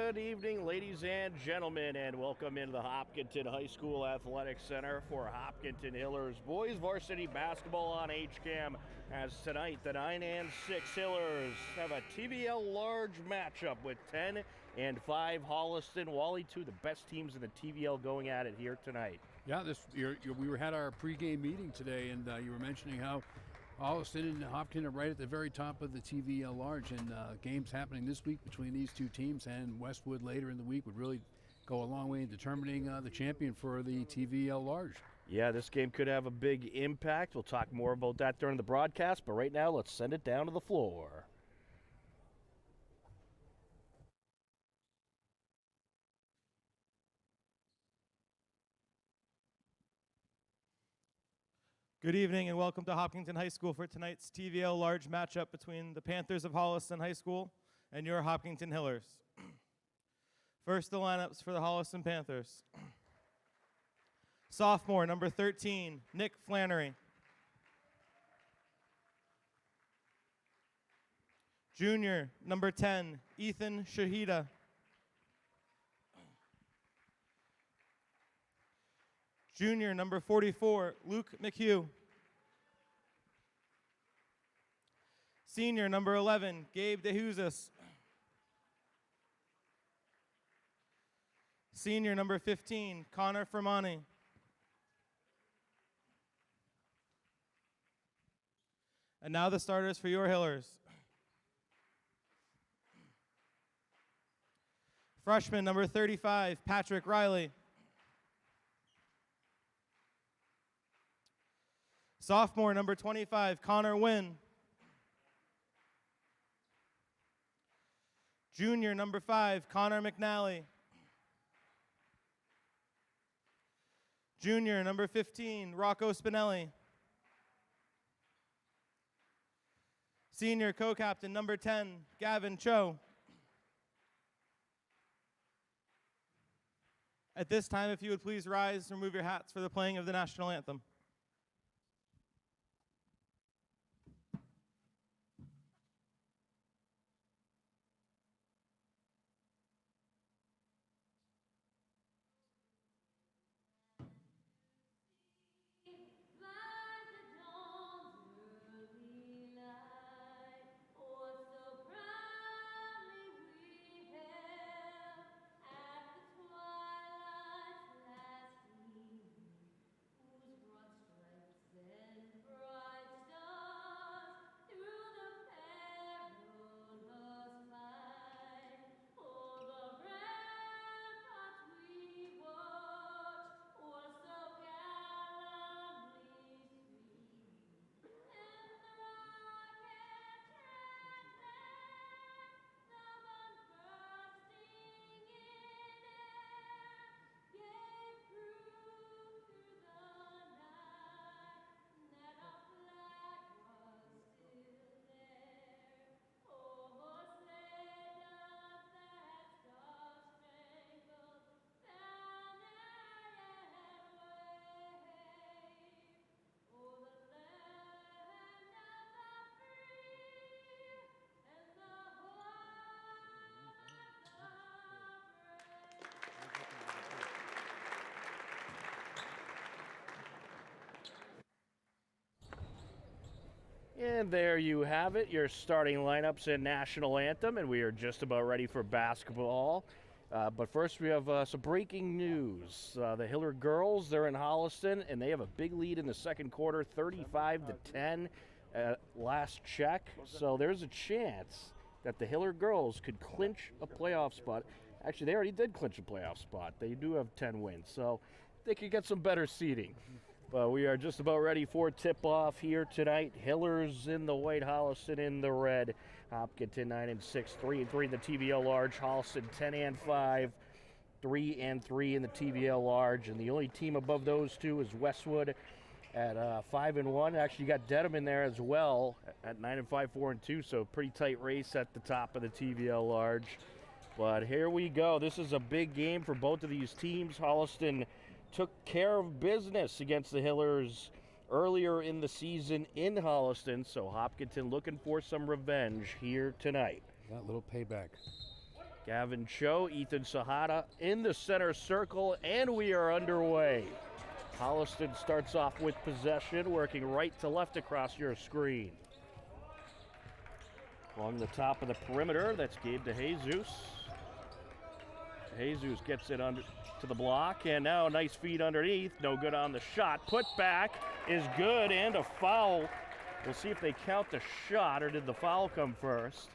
Good evening, ladies and gentlemen, and welcome into the Hopkinton High School Athletic Center for Hopkinton Hillers Boys Varsity Basketball on HCAM. As tonight, the 9 and 6 Hillers have a TVL large matchup with 10 and 5 Holliston. Wally, two of the best teams in the TVL going at it here tonight. Yeah, we had our pregame meeting today, and you were mentioning how Holliston and Hopkinton are right at the very top of the TVL large, and games happening this week between these two teams and Westwood later in the week would really go a long way in determining the champion for the TVL large. Yeah, this game could have a big impact. We'll talk more about that during the broadcast, but right now let's send it down to the floor. Good evening and welcome to Hopkinton High School for tonight's TVL large matchup between the Panthers of Holliston High School and your Hopkinton Hillers. First, the lineups for the Holliston Panthers. Sophomore, number 13, Nick Flannery. Junior, number 10, Ethan Shahida. Junior, number 44, Luke McHugh. Senior, number 11, Gabe DeHuzis. Senior, number 15, Connor Fermani. And now the starters for your Hillers. Freshman, number 35, Patrick Riley. Sophomore, number 25, Connor Wynn. Junior, number 5, Connor McNally. Junior, number 15, Rocco Spinelli. Senior co-captain, number 10, Gavin Cho. At this time, if you would please rise and remove your hats for the playing of the national anthem. And there you have it, your starting lineups and national anthem, and we are just about ready for basketball. But first we have some breaking news. The Hiller girls, they're in Holliston, and they have a big lead in the second quarter, 35-10 at last check. So there's a chance that the Hiller girls could clinch a playoff spot. Actually, they already did clinch a playoff spot. They do have 10 wins, so they could get some better seeding. But we are just about ready for tip-off here tonight. Hillers in the white, Holliston in the red. Hopkinton 9 and 6, 3 and 3 in the TVL large. Holliston 10 and 5, 3 and 3 in the TVL large. And the only team above those two is Westwood at 5 and 1. Actually, you got Dedham in there as well at 9 and 5, 4 and 2. So pretty tight race at the top of the TVL large. But here we go. This is a big game for both of these teams. Holliston took care of business against the Hillers earlier in the season in Holliston, so Hopkinton looking for some revenge here tonight. That little payback. Gavin Cho, Ethan Sahata in the center circle, and we are underway. Holliston starts off with possession, working right to left across your screen. Along the top of the perimeter, that's Gabe DeJesus. DeJesus gets it under to the block, and now a nice feed underneath. No good on the shot. Put back is good, and a foul. We'll see if they count the shot, or did the foul come first?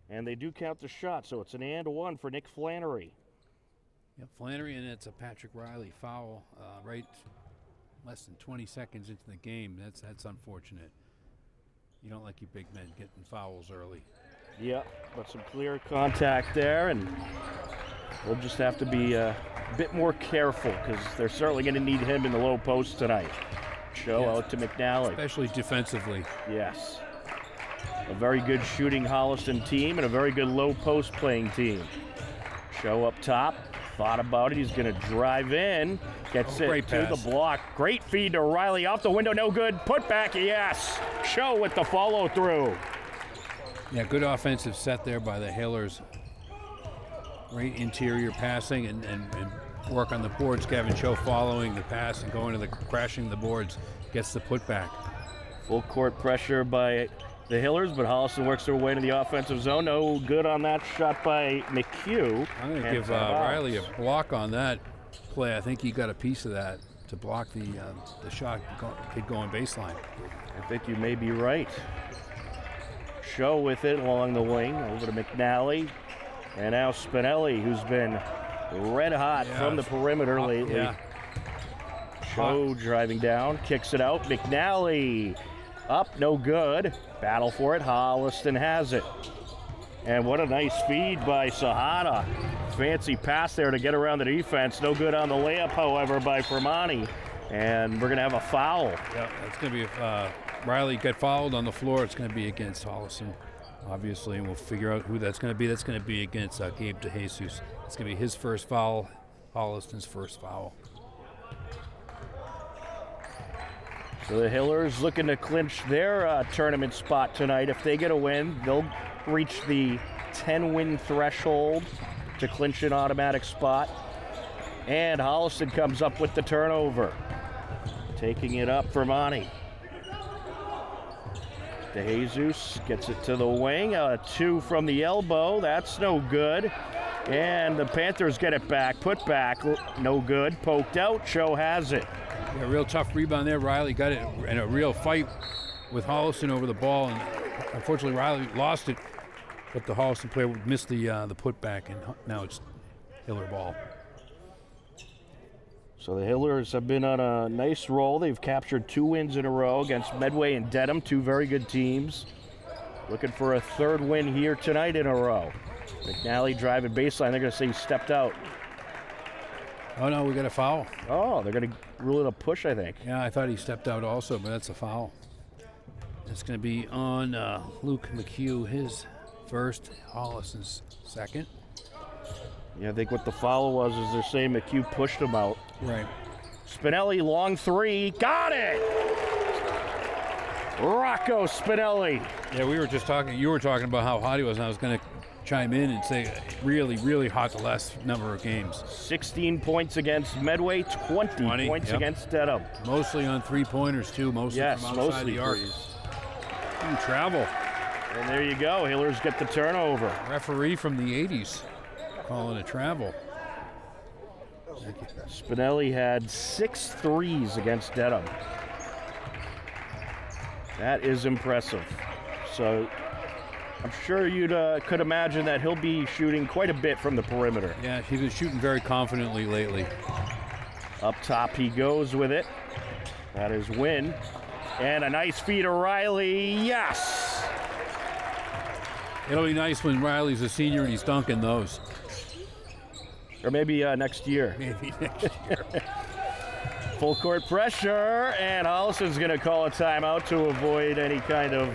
And they do count the shot, so it's an and one for Nick Flannery. Yep, Flannery, and it's a Patrick Riley foul right less than 20 seconds into the game. That's unfortunate. You don't like your big men getting fouls early. Yep, but some clear contact there, and we'll just have to be a bit more careful because they're certainly going to need him in the low post tonight. Show out to McNally. Especially defensively. Yes. A very good shooting Holliston team and a very good low post playing team. Show up top, thought about it, he's going to drive in, gets it to the block. Great feed to Riley, off the window, no good. Put back, yes. Show with the follow through. Yeah, good offensive set there by the Hillers. Great interior passing and work on the boards. Gavin Cho following the pass and going to the crashing the boards, gets the putback. Full court pressure by the Hillers, but Holliston works their way into the offensive zone. No good on that shot by McHugh. I'm going to give Riley a block on that play. I think he got a piece of that to block the shot kid going baseline. I think you may be right. Show with it along the wing, over to McNally. And now Spinelli, who's been red hot from the perimeter lately. Yeah. Show driving down, kicks it out. McNally up, no good. Battle for it, Holliston has it. And what a nice feed by Sahata. Fancy pass there to get around the defense. No good on the layup, however, by Fermani. And we're going to have a foul. Yeah, it's going to be Riley got fouled on the floor. It's going to be against Holliston, obviously, and we'll figure out who that's going to be. That's going to be against Gabe DeJesus. It's going to be his first foul, Holliston's first foul. So the Hillers looking to clinch their tournament spot tonight. If they get a win, they'll reach the 10-win threshold to clinch an automatic spot. And Holliston comes up with the turnover. Taking it up for Monty. DeJesus gets it to the wing. Two from the elbow. That's no good. And the Panthers get it back. Put back. No good. Poked out. Cho has it. Yeah, real tough rebound there. Riley got it in a real fight with Holliston over the ball, and unfortunately Riley lost it, but the Holliston player missed the putback, and now it's Hiller ball. So the Hillers have been on a nice roll. They've captured 2 wins in a row against Medway and Dedham, 2 very good teams. Looking for a 3rd win here tonight in a row. McNally driving baseline. They're going to say he stepped out. Oh, no, we got a foul. Oh, they're going to rule it a push, I think. Yeah, I thought he stepped out also, but that's a foul. It's going to be on Luke McHugh, his first, Holliston's second. Yeah, I think what the foul was is they're saying McHugh pushed him out. Right. Spinelli, long 3, got it! Rocco Spinelli. Yeah, we were just talking, you were talking about how hot he was, and I was going to chime in and say really, really hot the last number of games. 16 points against Medway, 20 points against Dedham. Mostly on 3-pointers too, mostly from outside the arc. Travel. And there you go, Hillers get the turnover. Referee from the 80s calling a travel. Spinelli had 6 threes against Dedham. That is impressive. So I'm sure you could imagine that he'll be shooting quite a bit from the perimeter. Yeah, he's been shooting very confidently lately. Up top he goes with it. That is Wynn. And a nice feed to Riley. Yes! It'll be nice when Riley's a senior and he's dunking those. Or maybe next year. Maybe next year. Full court pressure, and Holliston's going to call a timeout to avoid any kind of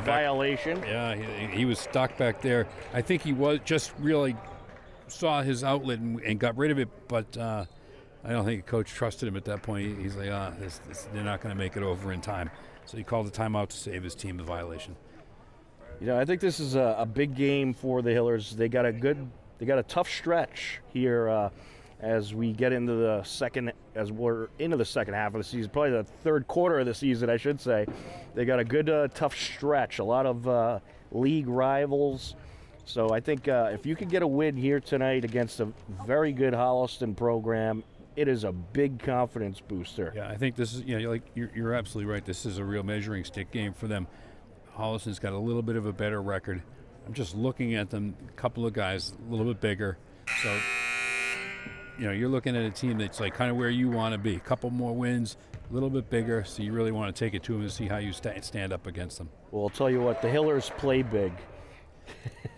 violation. Yeah, he was stuck back there. I think he was just really saw his outlet and got rid of it, but I don't think the coach trusted him at that point. He's like, they're not going to make it over in time. So he called a timeout to save his team the violation. I think this is a big game for the Hillers. They got a tough stretch here as we get into as we're into the second half of the season, probably the third quarter of the season, I should say. They got a good tough stretch, a lot of league rivals. So I think if you could get a win here tonight against a very good Holliston program, it is a big confidence booster. Yeah, I think this is, you're absolutely right. This is a real measuring stick game for them. Holliston's got a little bit of a better record. I'm just looking at them, a couple of guys a little bit bigger. So, you're looking at a team that's like kind of where you want to be. A couple more wins, a little bit bigger, so you really want to take it to them and see how you stand up against them. Well, I'll tell you what, the Hillers play big.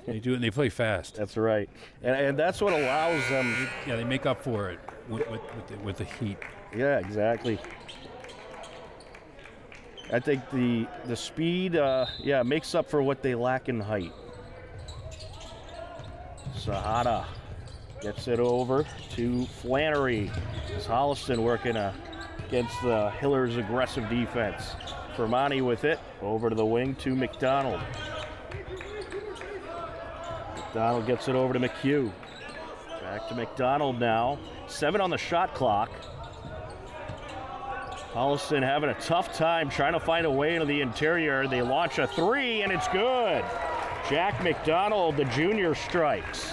They do it, and they play fast. That's right. And that's what allows them. Yeah, they make up for it with the heat. Yeah, exactly. I think the speed, makes up for what they lack in height. Sahada gets it over to Flannery. As Holliston working against the Hillers' aggressive defense. Fermani with it, over to the wing to McDonald. McDonald gets it over to McHugh. Back to McDonald now. 7 on the shot clock. Holliston having a tough time trying to find a way into the interior. They launch a 3, and it's good. Jack McDonald, the junior, strikes.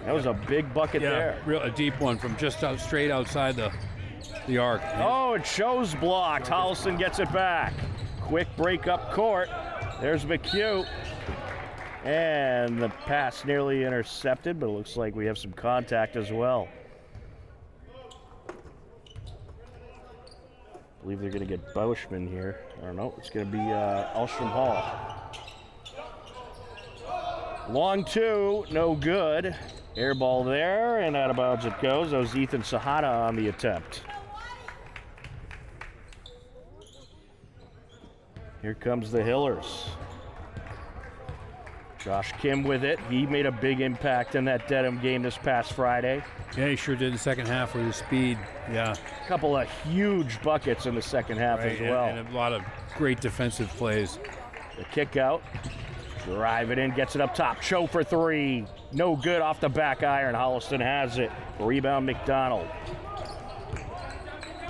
That was a big bucket there. A deep one from just straight outside the arc. Oh, it shows blocked. Holliston gets it back. Quick break up court. There's McHugh. And the pass nearly intercepted, but it looks like we have some contact as well. I believe they're going to get Bauschman here. I don't know. It's going to be Elstrom Hall. Long 2, no good. Air ball there, and out of bounds it goes. That was Ethan Sahada on the attempt. Here comes the Hillers. Josh Kim with it. He made a big impact in that Dedham game this past Friday. Yeah, he sure did in the second half with his speed. Yeah. A couple of huge buckets in the second half as well. And a lot of great defensive plays. The kick out. Drive it in, gets it up top. Cho for 3. No good off the back iron. Holliston has it. Rebound McDonald.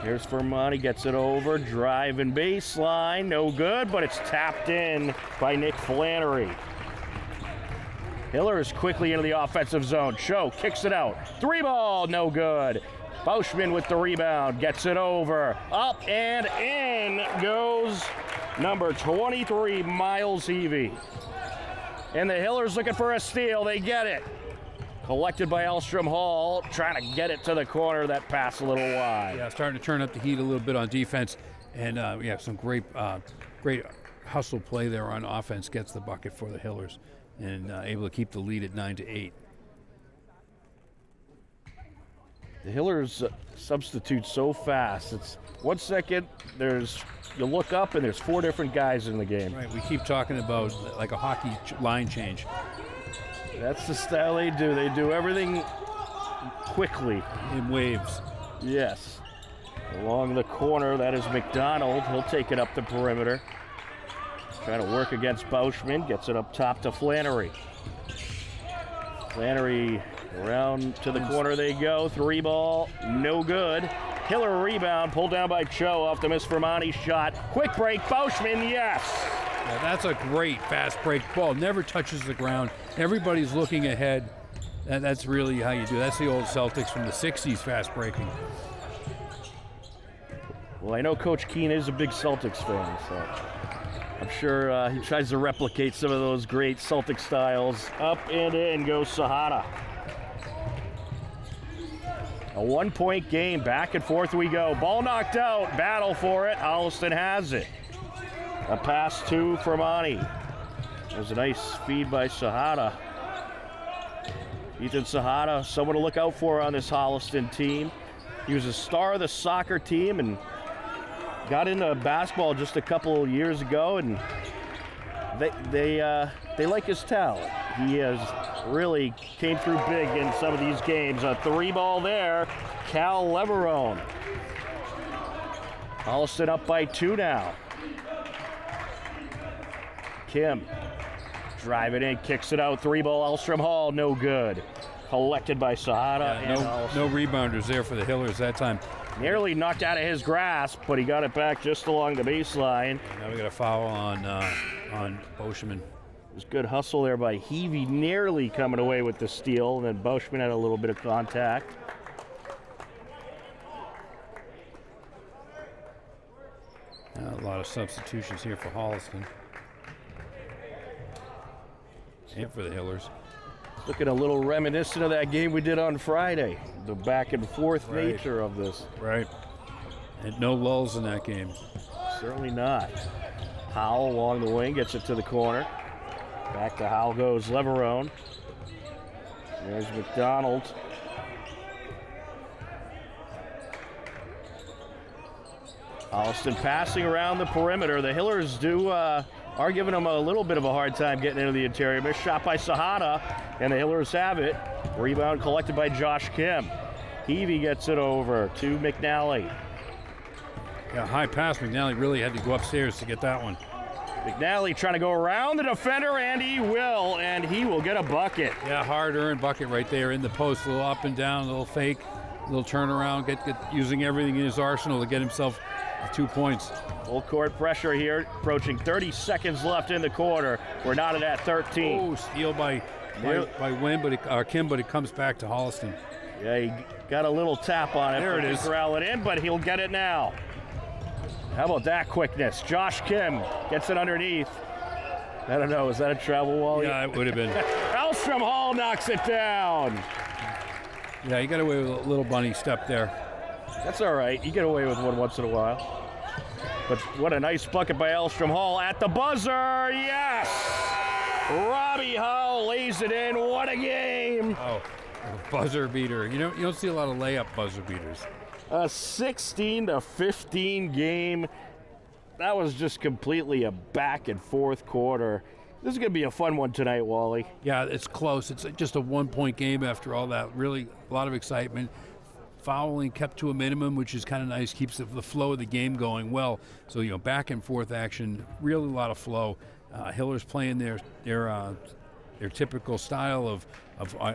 Here's Fermani, gets it over. Driving baseline. No good, but it's tapped in by Nick Flannery. Hillers quickly into the offensive zone. Cho kicks it out. 3 ball, no good. Bauschman with the rebound, gets it over. Up and in goes number 23, Miles Heavey. And the Hillers looking for a steal. They get it. Collected by Elstrom Hall, trying to get it to the corner. That pass a little wide. Yeah, starting to turn up the heat a little bit on defense. And some great hustle play there on offense. Gets the bucket for the Hillers. And able to keep the lead at 9-8. The Hillers substitute so fast. It's 1 second, you look up and there's 4 different guys in the game. Right, we keep talking about like a hockey line change. That's the style they do. They do everything quickly. In waves. Yes. Along the corner, that is McDonald. He'll take it up the perimeter. Trying to work against Bauschman. Gets it up top to Flannery. Flannery around to the corner they go. 3 ball, no good. Hiller rebound, pulled down by Cho off the Miss Fermani shot. Quick break, Bauschman, yes! Yeah, that's a great fast break ball. Never touches the ground. Everybody's looking ahead. That's really how you do it. That's the old Celtics from the 60s fast breaking. Well, I know Coach Keene is a big Celtics fan, so I'm sure he tries to replicate some of those great Celtic styles. Up and in goes Sahada. A 1-point game, back and forth we go. Ball knocked out, battle for it. Holliston has it. A pass to Fermani. There's a nice feed by Sahada. Ethan Sahada, someone to look out for on this Holliston team. He was a star of the soccer team and got into basketball just a couple of years ago, and they like his talent. He has really came through big in some of these games. A 3 ball there, Cal Leverone. Holliston up by 2 now. Kim. Drive it in, kicks it out, 3-ball Elstrom Hall, no good. Collected by Sahada. Yeah, no rebounders there for the Hillers that time. Nearly knocked out of his grasp, but he got it back just along the baseline. Now we got a foul on Boschman. It was good hustle there by Heavey, nearly coming away with the steal, and then Boschman had a little bit of contact. A lot of substitutions here for Holliston. And for the Hillers. Looking a little reminiscent of that game we did on Friday, the back and forth Right. nature of this. Right. And no lulls in that game. Certainly not. Howell along the wing, gets it to the corner. Back to Howell goes Leverone. There's McDonald. Holliston passing around the perimeter. The Hillers are giving them a little bit of a hard time getting into the interior. Missed shot by Sahada, and the Hillers have it. Rebound collected by Josh Kim. Heavey gets it over to McNally. Yeah, high pass. McNally really had to go upstairs to get that one. McNally trying to go around the defender, and he will get a bucket. Yeah, hard-earned bucket right there in the post. A little up and down, a little fake, a little turnaround, get using everything in his arsenal to get himself 2 points. Full court pressure here, approaching 30 seconds left in the quarter. We're not at 13. Oh, steal by Wynn, Kim, but it comes back to Holliston. Yeah, he got a little tap on it. There it is. Corral it in, but he'll get it now. How about that quickness? Josh Kim gets it underneath. I don't know, is that a travel wall? Yeah, it would have been. Elstrom Hall knocks it down. Yeah, he got away with a little bunny step there. That's all right. You get away with one once in a while. But what a nice bucket by Elstrom Hall at the buzzer. Yes! Robbie Howell lays it in. What a game! Oh, a buzzer beater. You don't see a lot of layup buzzer beaters. A 16-15 game. That was just completely a back and forth quarter. This is going to be a fun one tonight, Wally. Yeah, it's close. It's just a 1-point game after all that. Really, a lot of excitement. Fouling kept to a minimum, which is kind of nice. Keeps the flow of the game going well. So, back and forth action. Really a lot of flow. Hillers playing their typical style of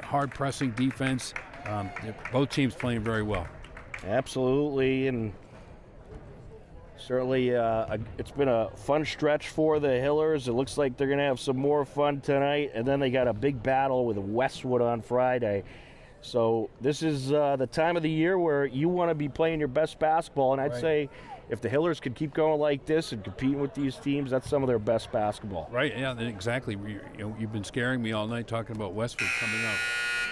hard pressing defense. Both teams playing very well. Absolutely, and certainly it's been a fun stretch for the Hillers. It looks like they're going to have some more fun tonight, and then they got a big battle with Westwood on Friday. So this is the time of the year where you want to be playing your best basketball, and I'd say if the Hillers could keep going like this and competing with these teams, that's some of their best basketball. Right, yeah, exactly. You've been scaring me all night talking about Westwood coming up,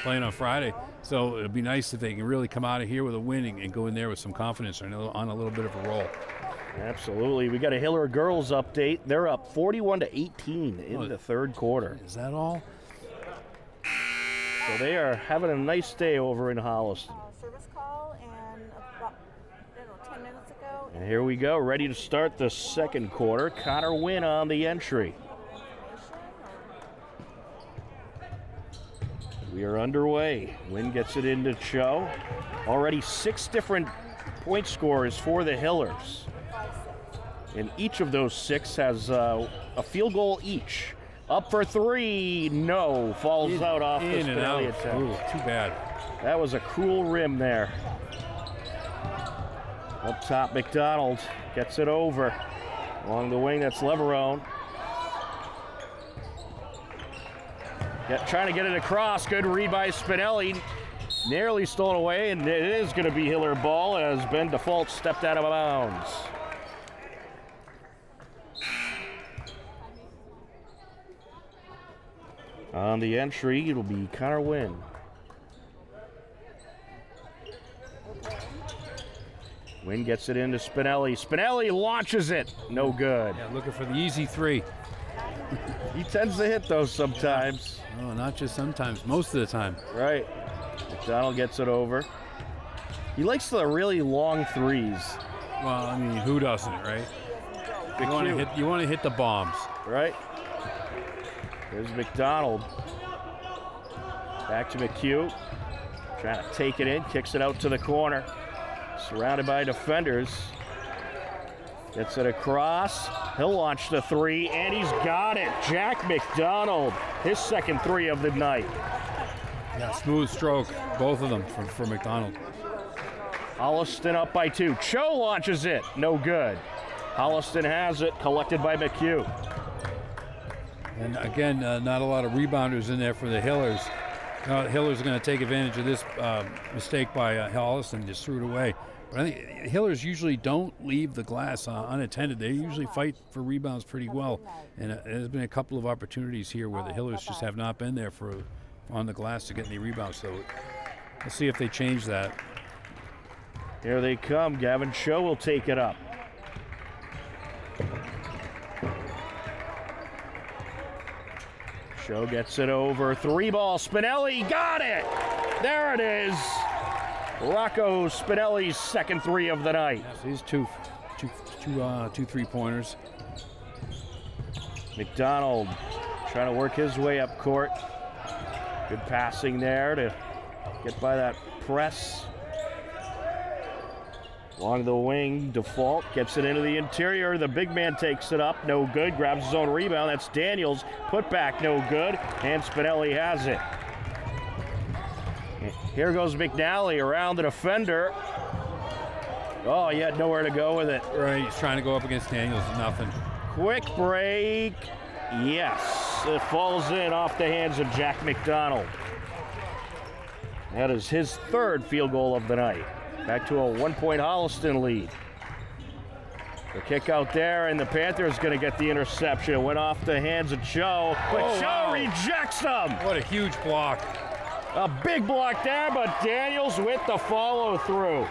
playing on Friday. So it'd be nice if they can really come out of here with a win and go in there with some confidence and on a little bit of a roll. Absolutely. We got a Hiller girls update. They're up 41-18 in the third quarter. Is that all? So they are having a nice day over in Holliston. Service call and about 10 minutes ago. And here we go, ready to start the second quarter. Connor Wynn on the entry. We are underway. Wynn gets it into Cho. Already 6 different point scorers for the Hillers. And each of those 6 has a field goal each. Up for 3, no. Falls out off the in and out. attempt. Ooh, too bad. That was a cruel rim there. Up top, McDonald gets it over. Along the wing, that's Leverone. Trying to get it across. Good read by Spinelli. Nearly stolen away, and it is going to be Hiller ball as Ben Default stepped out of bounds. On the entry, it'll be Connor Wynn. Wynn gets it into Spinelli. Spinelli launches it. No good. Yeah, looking for the easy 3. He tends to hit those sometimes. Oh, not just sometimes, most of the time. Right. McDonald gets it over. He likes the really long threes. Well, I mean, who doesn't, right? You want to hit the bombs. Right. There's McDonald. Back to McHugh. Trying to take it in, kicks it out to the corner. Surrounded by defenders. Gets it across. He'll launch the three, and he's got it. Jack McDonald, his second three of the night. Yeah, smooth stroke, both of them for McDonald. Holliston up by 2. Cho launches it. No good. Holliston has it, collected by McHugh. And again, not a lot of rebounders in there for the Hillers. Hillers are going to take advantage of this mistake by Holliston, just threw it away. But I think Hillers usually don't leave the glass unattended. They usually fight for rebounds pretty well. And there's been a couple of opportunities here where the Hillers just have not been there on the glass to get any rebounds. So let's see if they change that. Here they come. Gavin Cho will take it up. Cho gets it over. 3-ball. Spinelli got it. There it is. Rocco Spinelli's second three of the night. Yes, he's two 3-pointers. McDonald trying to work his way up court. Good passing there to get by that press. Along the wing, Default gets it into the interior. The big man takes it up, no good. Grabs his own rebound. That's Daniels. Put back, no good. And Spinelli has it. Here goes McNally around the defender. Oh, he had nowhere to go with it. Right, he's trying to go up against Daniels. Nothing. Quick break. Yes, it falls in off the hands of Jack McDonald. That is his third field goal of the night. Back to a 1-point Holliston lead. The kick out there, and the Panthers going to get the interception. It went off the hands of Cho, but Cho rejects them. What a huge block. A big block there, but Daniels with the follow-through.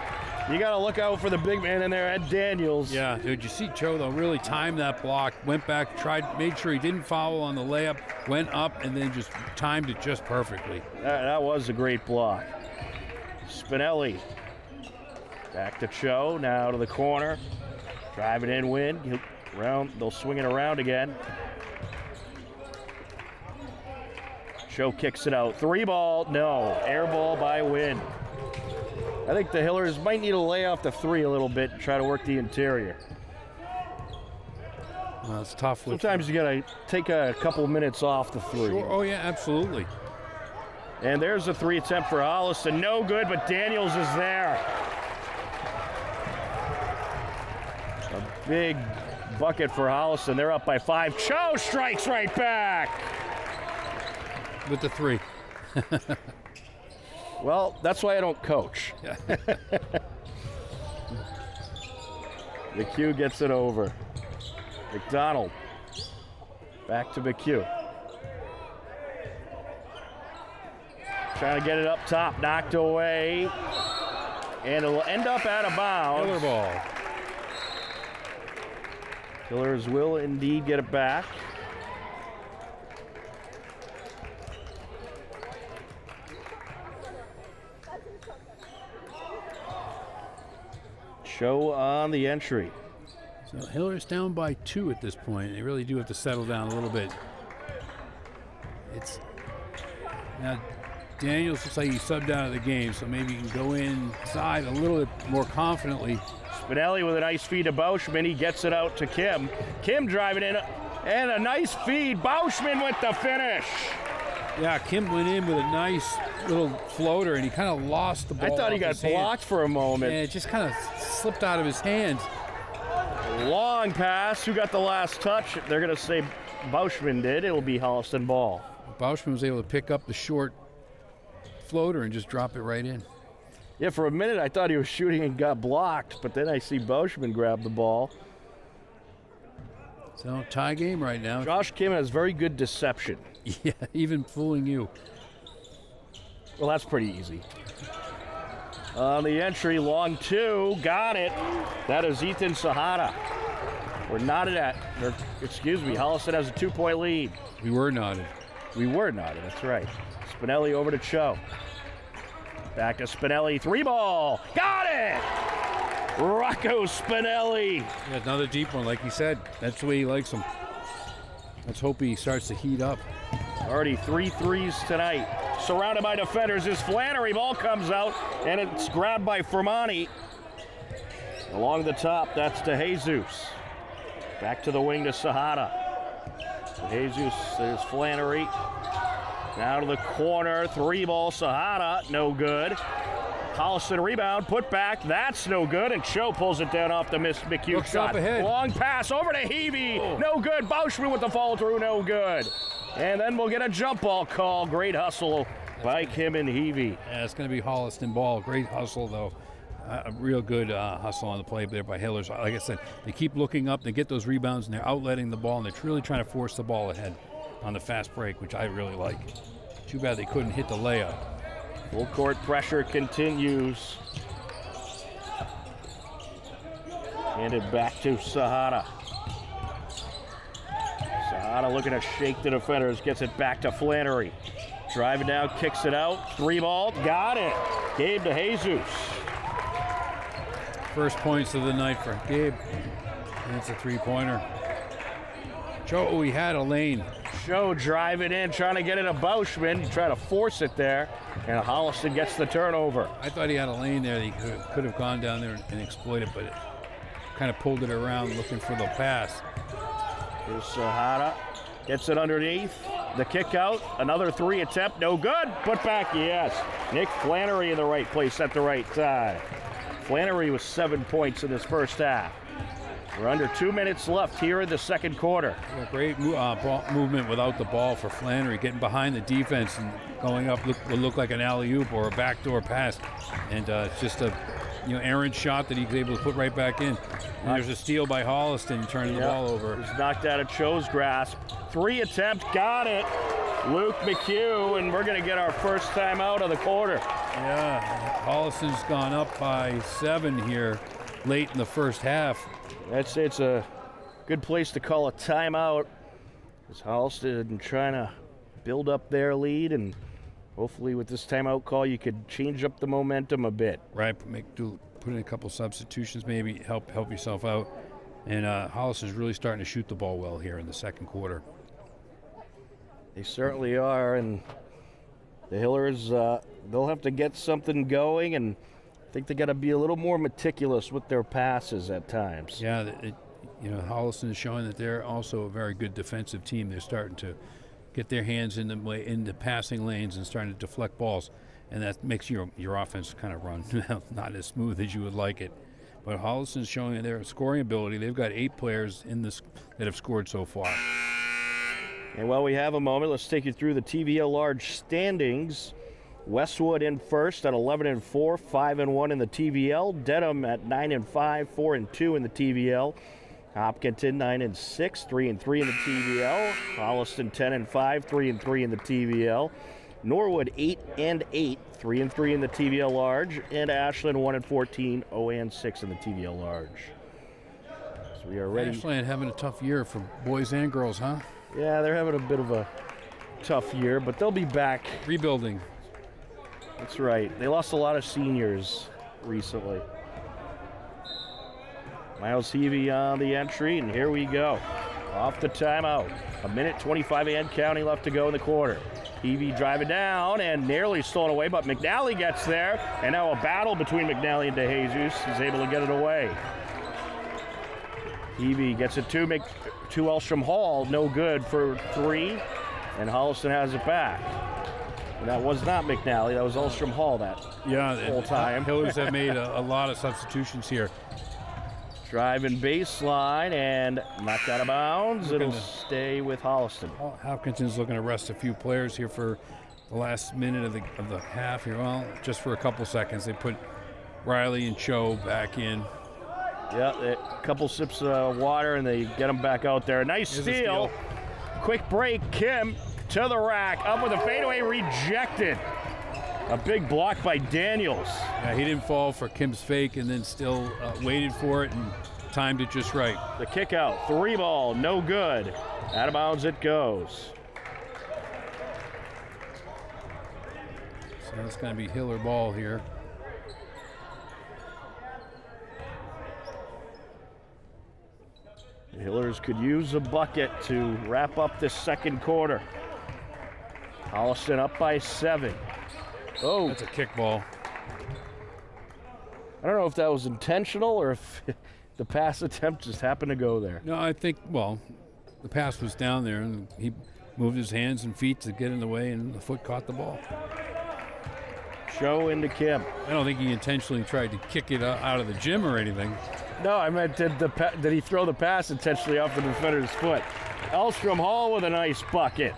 You got to look out for the big man in there at Daniels. Yeah, dude, you see Cho, though, really timed that block, went back, made sure he didn't foul on the layup, went up, and then just timed it just perfectly. That was a great block. Spinelli. Back to Cho, now to the corner. Drive it in, win. They'll swing it around again. Cho kicks it out. 3-ball, no. Air ball by Wynn. I think the Hillers might need to lay off the 3 a little bit and try to work the interior. Well, it's tough. Sometimes you got to take a couple minutes off the 3. Sure. Oh, yeah, absolutely. And there's a 3 attempt for Holliston. No good, but Daniels is there. A big bucket for Holliston. They're up by 5. Cho strikes right back. With the 3. Well, that's why I don't coach. McHugh gets it over. McDonald. Back to McHugh. Trying to get it up top. Knocked away. And it'll end up out of bounds. Hiller ball. Hillers will indeed get it back. Show on the entry. So Hiller's down by 2 at this point. They really do have to settle down a little bit. Now Daniels looks like he subbed out of the game, so maybe he can go inside a little bit more confidently. Spinelli with a nice feed to Bauschman. He gets it out to Kim. Kim driving in, and a nice feed. Bauschman with the finish. Yeah, Kim went in with a nice little floater, and he kind of lost the ball. I thought he got blocked for a moment. And it just kind of slipped out of his hands. Long pass. Who got the last touch? They're going to say Bauschman did. It'll be Holliston ball. Bauschman was able to pick up the short floater and just drop it right in. Yeah, for a minute I thought he was shooting and got blocked, but then I see Bauschman grab the ball. So, tie game right now. Josh Kim has very good deception. Yeah, even fooling you. Well, that's pretty easy. On the entry, long 2, got it. That is Ethan Sahara. We're knotted at, Holliston has a 2-point lead. We were knotted. We were knotted, that's right. Spinelli over to Cho. Back to Spinelli, 3-ball, got it! Rocco Spinelli. Yeah, another deep one, like he said. That's the way he likes them. Let's hope he starts to heat up. Already 3 threes tonight. Surrounded by defenders. His Flannery ball comes out, and it's grabbed by Fermani. Along the top, that's to Jesus. Back to the wing to Sahara. Jesus, there's Flannery. Now to the corner, 3-ball, Sahara, no good. Holliston rebound, put back, that's no good, and Cho pulls it down off the missed McHugh Looks shot. up ahead. Long pass over to Heavey, no good. Bauschman with the follow through, no good. And then we'll get a jump ball call. Great hustle by Kim and Heavey. Yeah, it's going to be Holliston ball. Great hustle, though. A real good hustle on the play there by Hillers. Like I said, they keep looking up, they get those rebounds, and they're outletting the ball, and they're really trying to force the ball ahead on the fast break, which I really like. Too bad they couldn't hit the layup. Full court pressure continues. Handed back to Sahara. Sahara looking to shake the defenders, gets it back to Flannery. Driving down, kicks it out, 3-ball, got it. Gabe to Jesus. First points of the night for Gabe. And it's a 3-pointer. Joe, he had a lane. Cho driving in, trying to get it to Bauschman, try to force it there, and Holliston gets the turnover. I thought he had a lane there that he could have gone down there and exploited, but it kind of pulled it around looking for the pass. Here's Sahara, gets it underneath, the kick out, another 3 attempt, no good, put back, yes. Nick Flannery in the right place at the right time. Flannery with 7 points in this first half. We're under 2 minutes left here in the second quarter. Yeah, great ball movement without the ball for Flannery, getting behind the defense and going up will look like an alley-oop or a backdoor pass. And it's just a errant shot that he's able to put right back in. And there's a steal by Holliston turning the ball over. He's knocked out of Cho's grasp. 3 attempt, got it. Luke McHugh, and we're going to get our first time out of the quarter. Yeah, Holliston's gone up by 7 here late in the first half. It's a good place to call a timeout. As Holliston trying to build up their lead, and hopefully with this timeout call you could change up the momentum a bit. Right, put in a couple substitutions, maybe help yourself out. And Holliston's really starting to shoot the ball well here in the second quarter. They certainly are, and the Hillers, they'll have to get something going, and I think they got to be a little more meticulous with their passes at times. Yeah, Holliston is showing that they're also a very good defensive team. They're starting to get their hands in the passing lanes and starting to deflect balls, and that makes your offense kind of run not as smooth as you would like it. But Holliston's showing their scoring ability. They've got 8 players in this that have scored so far. And while we have a moment, let's take you through the TVL large standings. Westwood in first at 11-4, 5-1 in the TVL. Dedham at 9-5, 4-2 in the TVL. Hopkinton 9-6, 3-3 in the TVL. Holliston 10-5, 3-3 in the TVL. Norwood 8-8, 3-3 in the TVL large, and Ashland 1-14, 0-6 in the TVL large. So we are ready. Ashland having a tough year for boys and girls, huh? Yeah, they're having a bit of a tough year, but they'll be back. Rebuilding. That's right. They lost a lot of seniors recently. Miles Heavey on the entry, and here we go. Off the timeout. 1:25 and counting left to go in the quarter. Heavey driving down and nearly stolen away, but McNally gets there. And now a battle between McNally and DeJesus. He's able to get it away. Heavey gets it to Elstrom Hall. No good for 3. And Holliston has it back. And that was not McNally. That was Elstrom Hall that whole time. Hillers have made a lot of substitutions here. Driving baseline and knocked out of bounds. It'll stay with Holliston. Hopkinson's looking to rest a few players here for the last minute of the half here. Well, just for a couple seconds. They put Riley and Cho back in. Yeah, a couple sips of water and they get them back out there. Nice steal. Quick break. Kim to the rack. Up with a fadeaway. Rejected. A big block by Daniels. Yeah, he didn't fall for Kim's fake and then still waited for it and timed it just right. The kick out, 3-ball, no good. Out of bounds it goes. So it's going to be Hiller ball here. The Hillers could use a bucket to wrap up this second quarter. Holliston up by 7. Oh, That's a kick ball. I don't know if that was intentional or if the pass attempt just happened to go there. No, I think, well, the pass was down there, and he moved his hands and feet to get in the way, and the foot caught the ball. Show into Kim. I don't think he intentionally tried to kick it out of the gym or anything. No, I meant did he throw the pass intentionally off the defender's foot? Elstrom Hall with a nice bucket.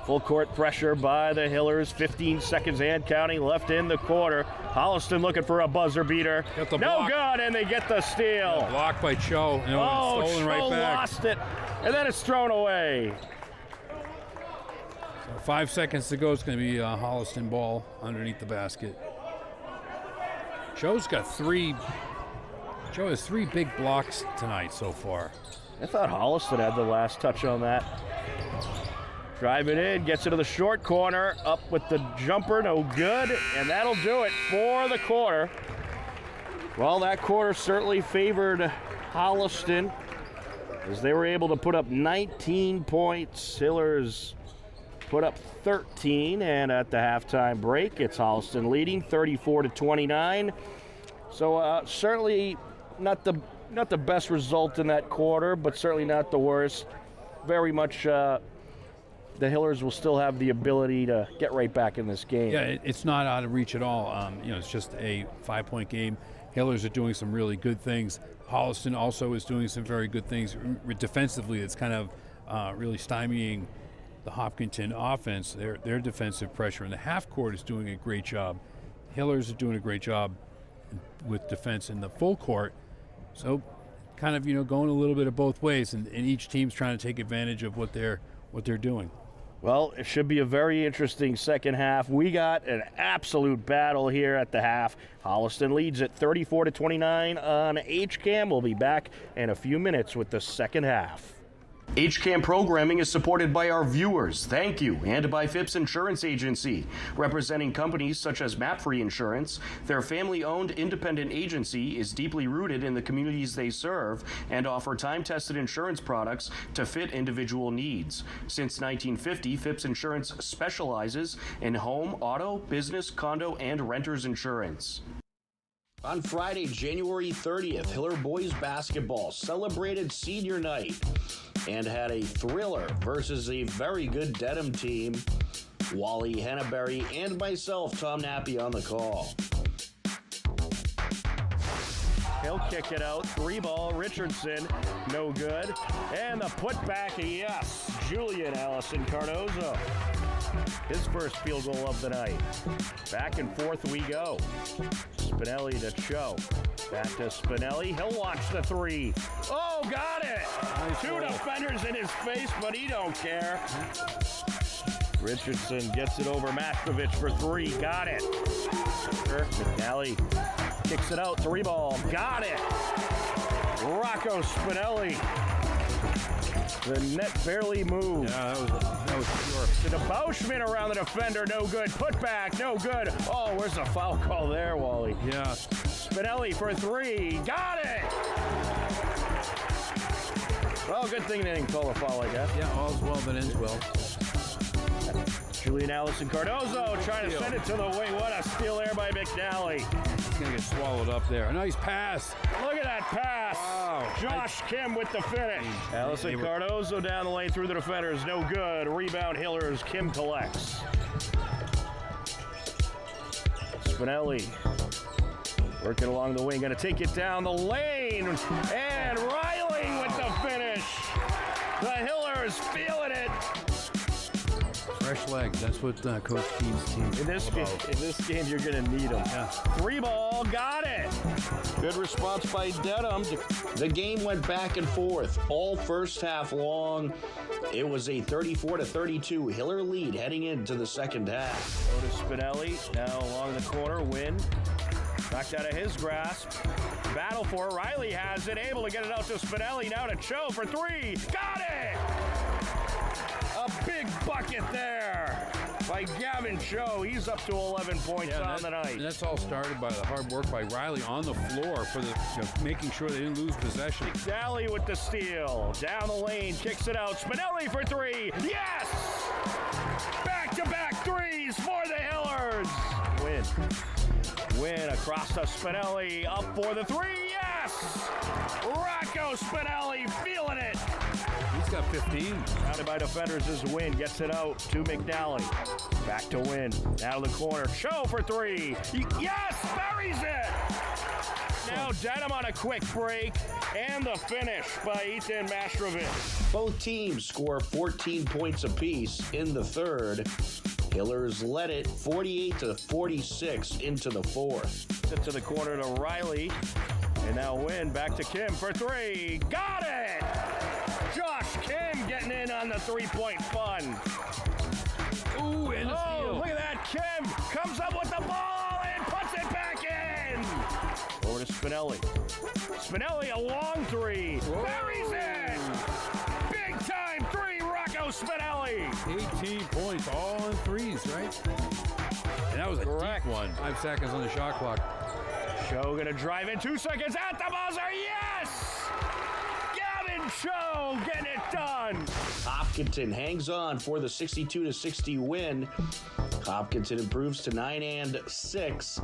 Full court pressure by the Hillers. 15 seconds and counting left in the quarter. Holliston looking for a buzzer beater. Got the No block. good, and they get the steal. Blocked by Cho. And stolen Cho right back. lost it, and then it's thrown away. So 5 seconds to go. It's going to be a Holliston ball underneath the basket. Cho's got three. Cho has 3 big blocks tonight so far. I thought Holliston had the last touch on that. Drive it in, gets into the short corner, up with the jumper, no good, and that'll do it for the quarter. Well, that quarter certainly favored Holliston as they were able to put up 19 points. Hillers put up 13, and at the halftime break, it's Holliston leading 34-29. So certainly not the best result in that quarter, but certainly not the worst. Very much the Hillers will still have the ability to get right back in this game. Yeah, it's not out of reach at all. It's just a 5-point game. Hillers are doing some really good things. Holliston also is doing some very good things defensively. It's kind of really stymieing the Hopkinton offense. Their defensive pressure in the half court is doing a great job. Hillers are doing a great job with defense in the full court. So kind of going a little bit of both ways, and each team's trying to take advantage of what they're doing. Well, it should be a very interesting second half. We got an absolute battle here at the half. Holliston leads at 34-29 on HCAM. We'll be back in a few minutes with the second half. HCAM programming is supported by our viewers, thank you, and by Phipps Insurance Agency, representing companies such as MapFree Insurance. Their family-owned independent agency is deeply rooted in the communities they serve and offer time-tested insurance products to fit individual needs. Since 1950, Phipps Insurance specializes in home, auto, business, condo, and renters insurance. On Friday, January 30th, Hiller boys basketball celebrated senior night and had a thriller versus a very good Dedham team. Wally Henneberry and myself, Tom Nappy, on the call. He'll kick it out. 3-ball, Richardson, no good. And the putback, yes, Julian Allison Cardozo. His first field goal of the night. Back and forth we go. Spinelli to Cho. Back to Spinelli. He'll launch the 3. Oh, got it! Nice 2 goal. defenders in his face, but he don't care. Richardson gets it over Mashkovich for 3. Got it. McNally kicks it out. 3-ball. Got it. Rocco Spinelli. The net barely moved. Yeah, that was pure. To the Bauschman around the defender, no good. Put back, no good. Oh, where's the foul call there, Wally? Yeah. Spinelli for 3. Got it! Well, good thing they didn't call a foul, I guess. Yeah, all's well that ends well. Julian Allison Cardozo trying to send it to the wing. What a steal there by McNally. He's going to get swallowed up there. A nice pass. Look at that pass. Wow. Josh Kim with the finish. Allison Cardozo down the lane through the defenders. No good. Rebound Hillers. Kim collects. Spinelli working along the wing. Going to take it down the lane. And Riley with the finish. The Hillers feeling it. Fresh legs. That's what Coach Keene's team is In this game, you're going to need them. Yeah. 3-ball, got it. Good response by Dedham. The game went back and forth all first half long. It was a 34-32 Hiller lead heading into the second half. Go to Spinelli, now along the corner, Wynn. Knocked out of his grasp. Battle for it. Riley has it, able to get it out to Spinelli. Now to Cho for 3. Got it! A big bucket there by Gavin Cho. He's up to 11 points on the night. And that's all started by the hard work by Riley on the floor for the making sure they didn't lose possession. Daly with the steal. Down the lane, kicks it out. Spinelli for 3. Yes! Back-to-back 3s for the Hillers. Win. Win across to Spinelli, up for the three, yes! Rocco Spinelli feeling it. He's got 15. Surrounded by defenders as Win gets it out to McNally. Back to Win, out of the corner, Show for three. Yes, buries it! Now Dedham on a quick break, and the finish by Ethan Mastrovich. Both teams score 14 points apiece in the third. Hillers led it 48-46 into the fourth. Sit to the corner to Riley, and now Win back to Kim for three. Got it! Josh Kim getting in on the three-point fun. Ooh, and the steal. Look at that. Kim comes up with the ball and puts it back in. Over to Spinelli. Spinelli, a long three. Whoa. Buries it. Big time three, Rocco Spinelli. 18 points, all in threes, right? And that was a Correct. deep one. 5 seconds on the shot clock. Show gonna drive in 2 seconds at the buzzer. Yes! Gavin Show getting it done. Hopkinton hangs on for the 62-60 win. Hopkinton improves to 9-6.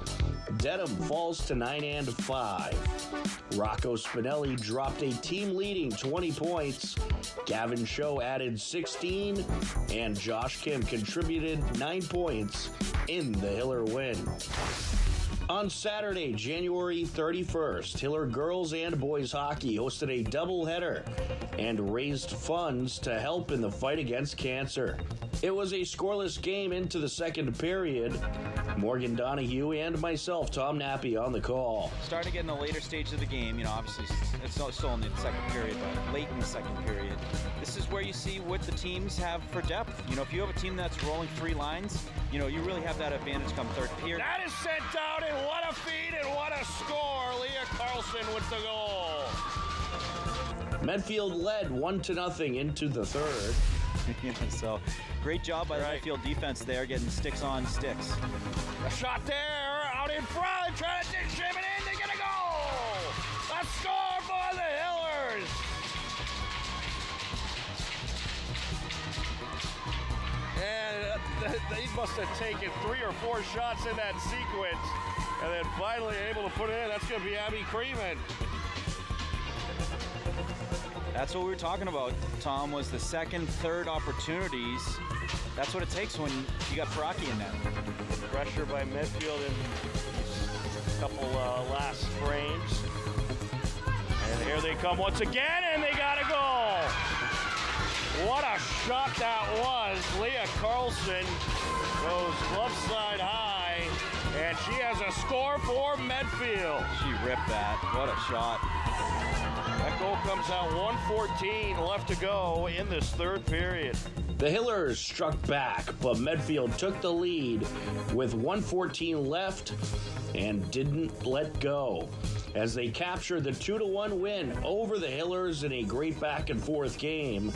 Dedham falls to 9-5. Rocco Spinelli dropped a team-leading 20 points. Gavin Show added 16, and Josh Kim contributed 9 points in the Hiller win. On Saturday, January 31st, Hiller girls and boys hockey hosted a doubleheader and raised funds to help in the fight against cancer. It was a scoreless game into the second period. Morgan Donahue and myself, Tom Nappy, on the call. Starting to get in the later stage of the game, obviously it's still in the second period, but late in the second period. This is where you see what the teams have for depth. If you have a team that's rolling 3 lines, you really have that advantage come third period. That is sent down, and what a feed and what a score. Leah Carlson with the goal. Medfield led 1-0 into the third. So great job by the Medfield defense there, getting sticks on sticks. A shot there, out in front, trying to shim it in, they get a goal! A score for the Hillers! And they must have taken 3 or 4 shots in that sequence, and then finally able to put it in. That's going to be Abby Creeman. That's what we were talking about, Tom, was the second, third opportunities. That's what it takes when you got Paraki in that. Pressure by Medfield in a couple last frames. And here they come once again, and they got a goal. What a shot that was. Leah Carlson goes glove side high, and she has a score for Medfield. She ripped that. What a shot. That goal comes out 1:14 left to go in this third period. The Hillers struck back, but Medfield took the lead with 1:14 left and didn't let go as they captured the 2-1 win over the Hillers in a great back-and-forth game.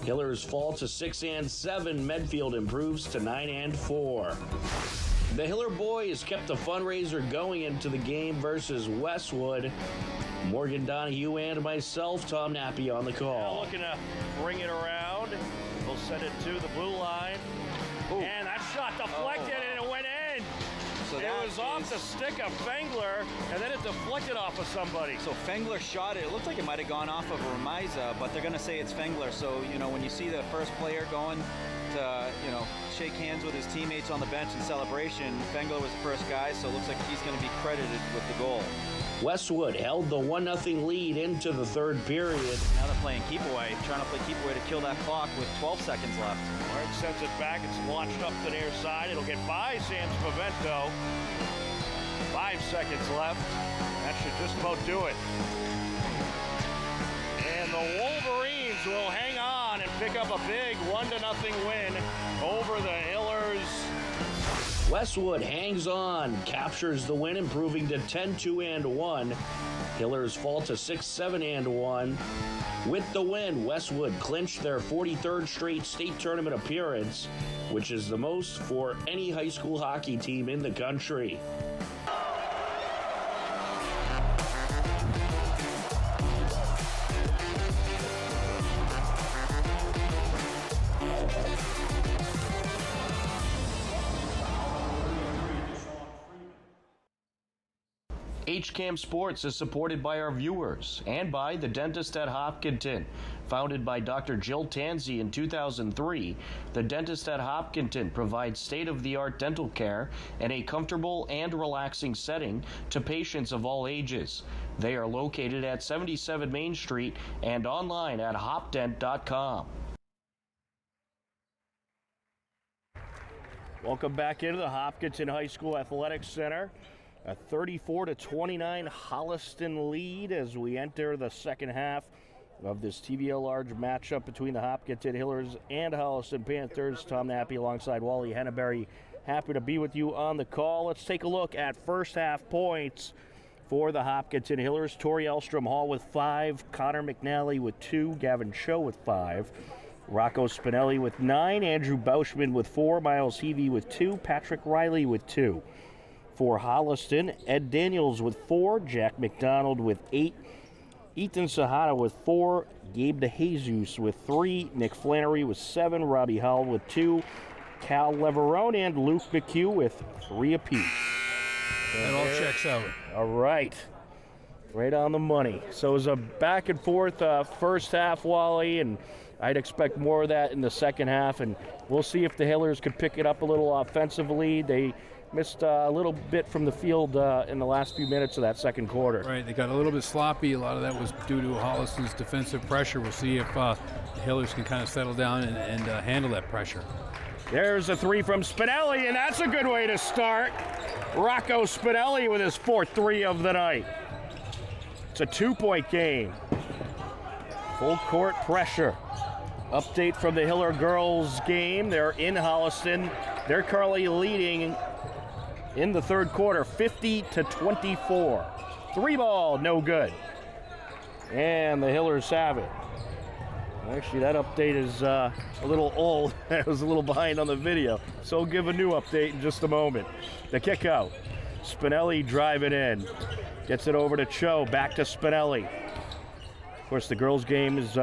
Hillers fall to 6-7. Medfield improves to 9-4. The Hiller boys kept the fundraiser going into the game versus Westwood. Morgan Donahue and myself, Tom Nappy, on the Now call. looking to bring it around. They'll send it to the blue line. Ooh. And that shot deflected and it went in. So It that was off is- the stick of Fengler, and then it deflected off of somebody. So Fengler shot it. It looked like it might have gone off of Ramiza, but they're going to say it's Fengler. So, when you see the first player going to, shake hands with his teammates on the bench in celebration, Fengler was the first guy, so it looks like he's going to be credited with the goal. Westwood held the 1-0 lead into the third period. Now they're playing keep away, trying to play keep away to kill that clock with 12 seconds left. Mark sends it back. It's launched up the near side. It'll get by Sam Spavento. 5 seconds left. That should just about do it. And the Wolverines will hang on and pick up a big 1-0 win over the Hillers. Westwood hangs on, captures the win, improving to 10-2-1. Hillers fall to 6-7-1. With the win, Westwood clinched their 43rd straight state tournament appearance, which is the most for any high school hockey team in the country. HCAM Sports is supported by our viewers and by the Dentist at Hopkinton. Founded by Dr. Jill Tansey in 2003, the Dentist at Hopkinton provides state-of-the-art dental care in a comfortable and relaxing setting to patients of all ages. They are located at 77 Main Street and online at hopdent.com. Welcome back into the Hopkinton High School Athletics Center. A 34-29 Holliston lead as we enter the second half of this TVL large matchup between the Hopkinton Hillers and Holliston Panthers. Tom Nappy alongside Wally Henneberry. Happy to be with you on the call. Let's take a look at first half points for the Hopkinton Hillers. Tori Elstrom Hall with 5, Connor McNally with 2, Gavin Cho with 5, Rocco Spinelli with 9, Andrew Bauschman with 4, Miles Heavey with 2, Patrick Riley with 2. For Holliston, Ed Daniels with 4, Jack McDonald with 8, Ethan Sahara with 4, Gabe DeJesus with 3, Nick Flannery with 7, Robbie Howell with 2, Cal Leverone and Luke McHugh with 3 apiece. That all checks out. All right. Right on the money. So it was a back and forth first half, Wally, and I'd expect more of that in the second half, and we'll see if the Hillers could pick it up a little offensively. They missed a little bit from the field in the last few minutes of that second quarter. Right, they got a little bit sloppy. A lot of that was due to Holliston's defensive pressure. We'll see if the Hillers can kind of settle down and handle that pressure. There's a 3 from Spinelli, and that's a good way to start. Rocco Spinelli with his 4th 3 of the night. It's a 2-point game. Full court pressure. Update from the Hiller girls game. They're in Holliston. They're currently leading in the third quarter, 50-24. 3 ball, no good. And the Hillers have it. Actually, that update is a little old. I was a little behind on the video, so I'll give a new update in just a moment. The kick out. Spinelli driving in. Gets it over to Cho, back to Spinelli. Of course, the girls' game is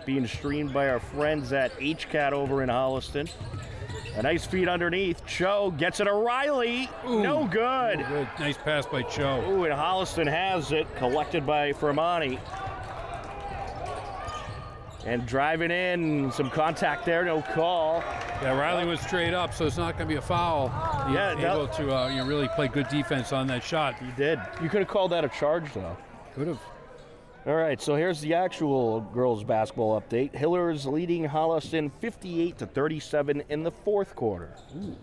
being streamed by our friends at HCAT over in Holliston. A nice feed underneath. Cho gets it to Riley. Ooh, no good. No good. Nice pass by Cho. Ooh, and Holliston has it. Collected by Fermani. And driving in, some contact there, no call. Yeah, Riley was straight up, so it's not going to be a foul. He was able to really play good defense on that shot. He did. You could have called that a charge, though. Could have. All right, so here's the actual girls basketball update. Hillers leading Holliston 58-37 in the fourth quarter. Ooh,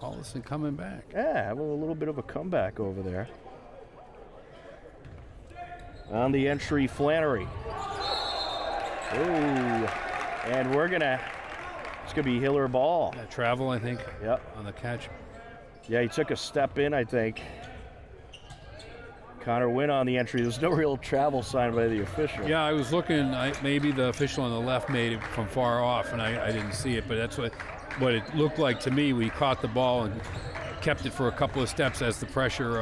Holliston coming back. Yeah, having a little bit of a comeback over there. On the entry, Flannery. Ooh, and it's gonna be Hiller ball. Yeah, travel, I think. Yep. On the catch. Yeah, he took a step in, I think. Connor Wynn on the entry. There's no real travel sign by the official. Yeah, I was looking. Maybe the official on the left made it from far off, and I didn't see it. But that's what it looked like to me. We caught the ball and kept it for a couple of steps as the pressure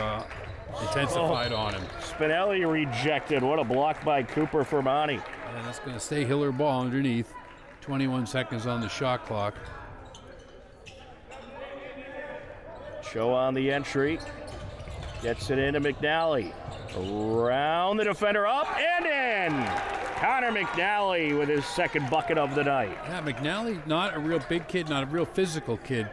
intensified on him. Spinelli rejected. What a block by Cooper Fermani. And that's going to stay Hiller ball underneath. 21 seconds on the shot clock. Cho on the entry. Gets it into McNally. Around the defender, up and in. Connor McNally with his second bucket of the night. Yeah, McNally, not a real big kid, not a real physical kid,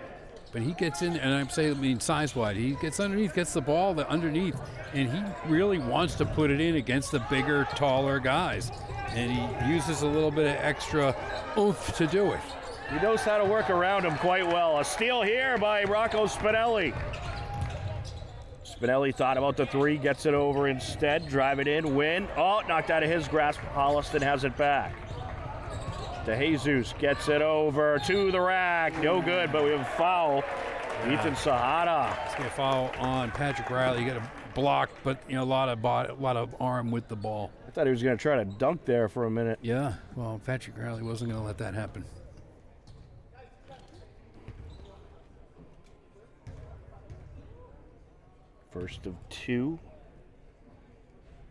but he gets in, and I mean size-wise, he gets underneath, gets the ball underneath, and he really wants to put it in against the bigger, taller guys. And he uses a little bit of extra oomph to do it. He knows how to work around him quite well. A steal here by Rocco Spinelli. Spinelli thought about the 3, gets it over instead, drive it in, win. Oh, knocked out of his grasp. Holliston has it back. DeJesus gets it over to the rack. No good, but we have a foul. Ethan Sahara. Let's get a foul on Patrick Riley. You got a block, but a lot of arm with the ball. I thought he was going to try to dunk there for a minute. Yeah, well, Patrick Riley wasn't going to let that happen. First of 2.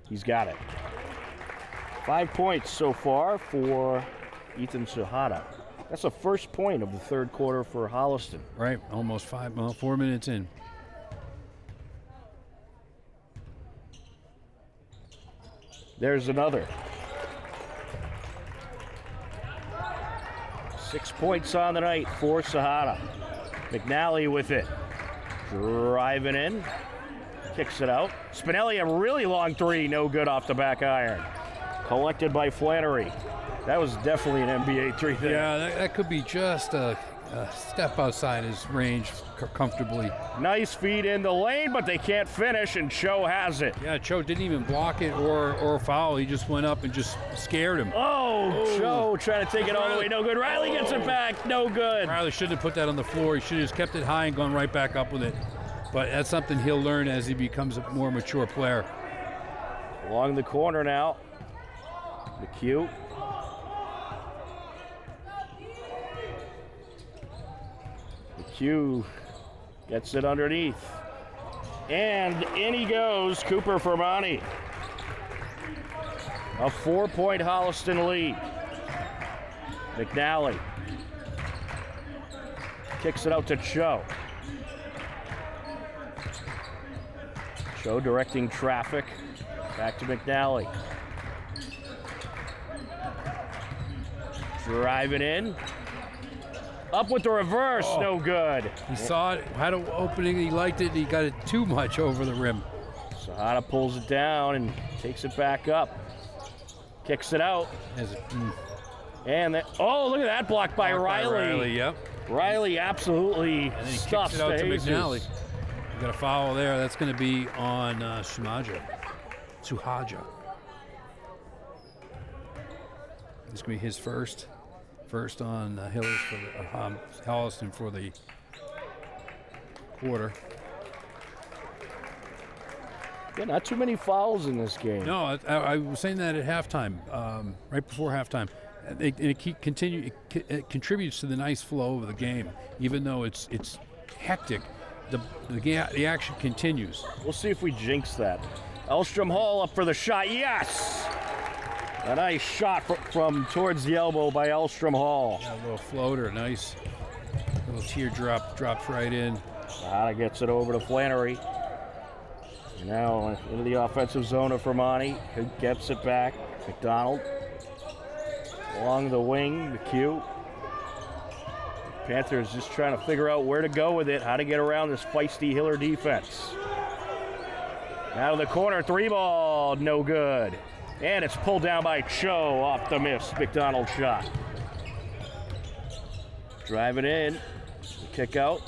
He's got it. 5 points so far for Ethan Sahara. That's the first point of the third quarter for Holliston. Right, almost 4 minutes in. There's another. 6 points on the night for Sahara. McNally with it. Driving in. Kicks it out. Spinelli, a really long three. No good off the back iron. Collected by Flannery. That was definitely an NBA three there. Yeah, that could be just a step outside his range comfortably. Nice feed in the lane, but they can't finish, and Cho has it. Yeah, Cho didn't even block it or foul. He just went up and just scared him. Oh, Cho trying to take it all the way. No good. Riley gets it back. No good. Riley shouldn't have put that on the floor. He should have just kept it high and gone right back up with it. But that's something he'll learn as he becomes a more mature player. Along the corner now. McHugh. McHugh gets it underneath. And in he goes, Cooper Fermani. A 4-point Holliston lead. McNally kicks it out to Cho. Cho directing traffic. Back to McNally. Driving in. Up with the reverse, no good. He saw it, had an opening, he liked it, he got it too much over the rim. Sahara pulls it down and takes it back up. Kicks it out. And look at that block by Riley. Yep. Riley absolutely And then he stuffs kicks it out to Jesus. McNally. You got a foul there. That's going to be on Suhaja. This going to be his first on Hillers for the Holliston for the quarter. Yeah, not too many fouls in this game. No, I was saying that at halftime, right before halftime. It contributes to the nice flow of the game, even though it's hectic. The action continues. We'll see if we jinx that. Elstrom Hall up for the shot. Yes! A nice shot from towards the elbow by Elstrom Hall. Yeah, a little floater, nice. Little teardrop drops right in. Sahara gets it over to Flannery. Now into the offensive zone of Fermani, who gets it back. McDonald. Along the wing, McHugh. Panthers just trying to figure out where to go with it, how to get around this feisty Hiller defense. Out of the corner, three ball, no good. And it's pulled down by Cho off the miss, McDonald shot. Driving in, kick out.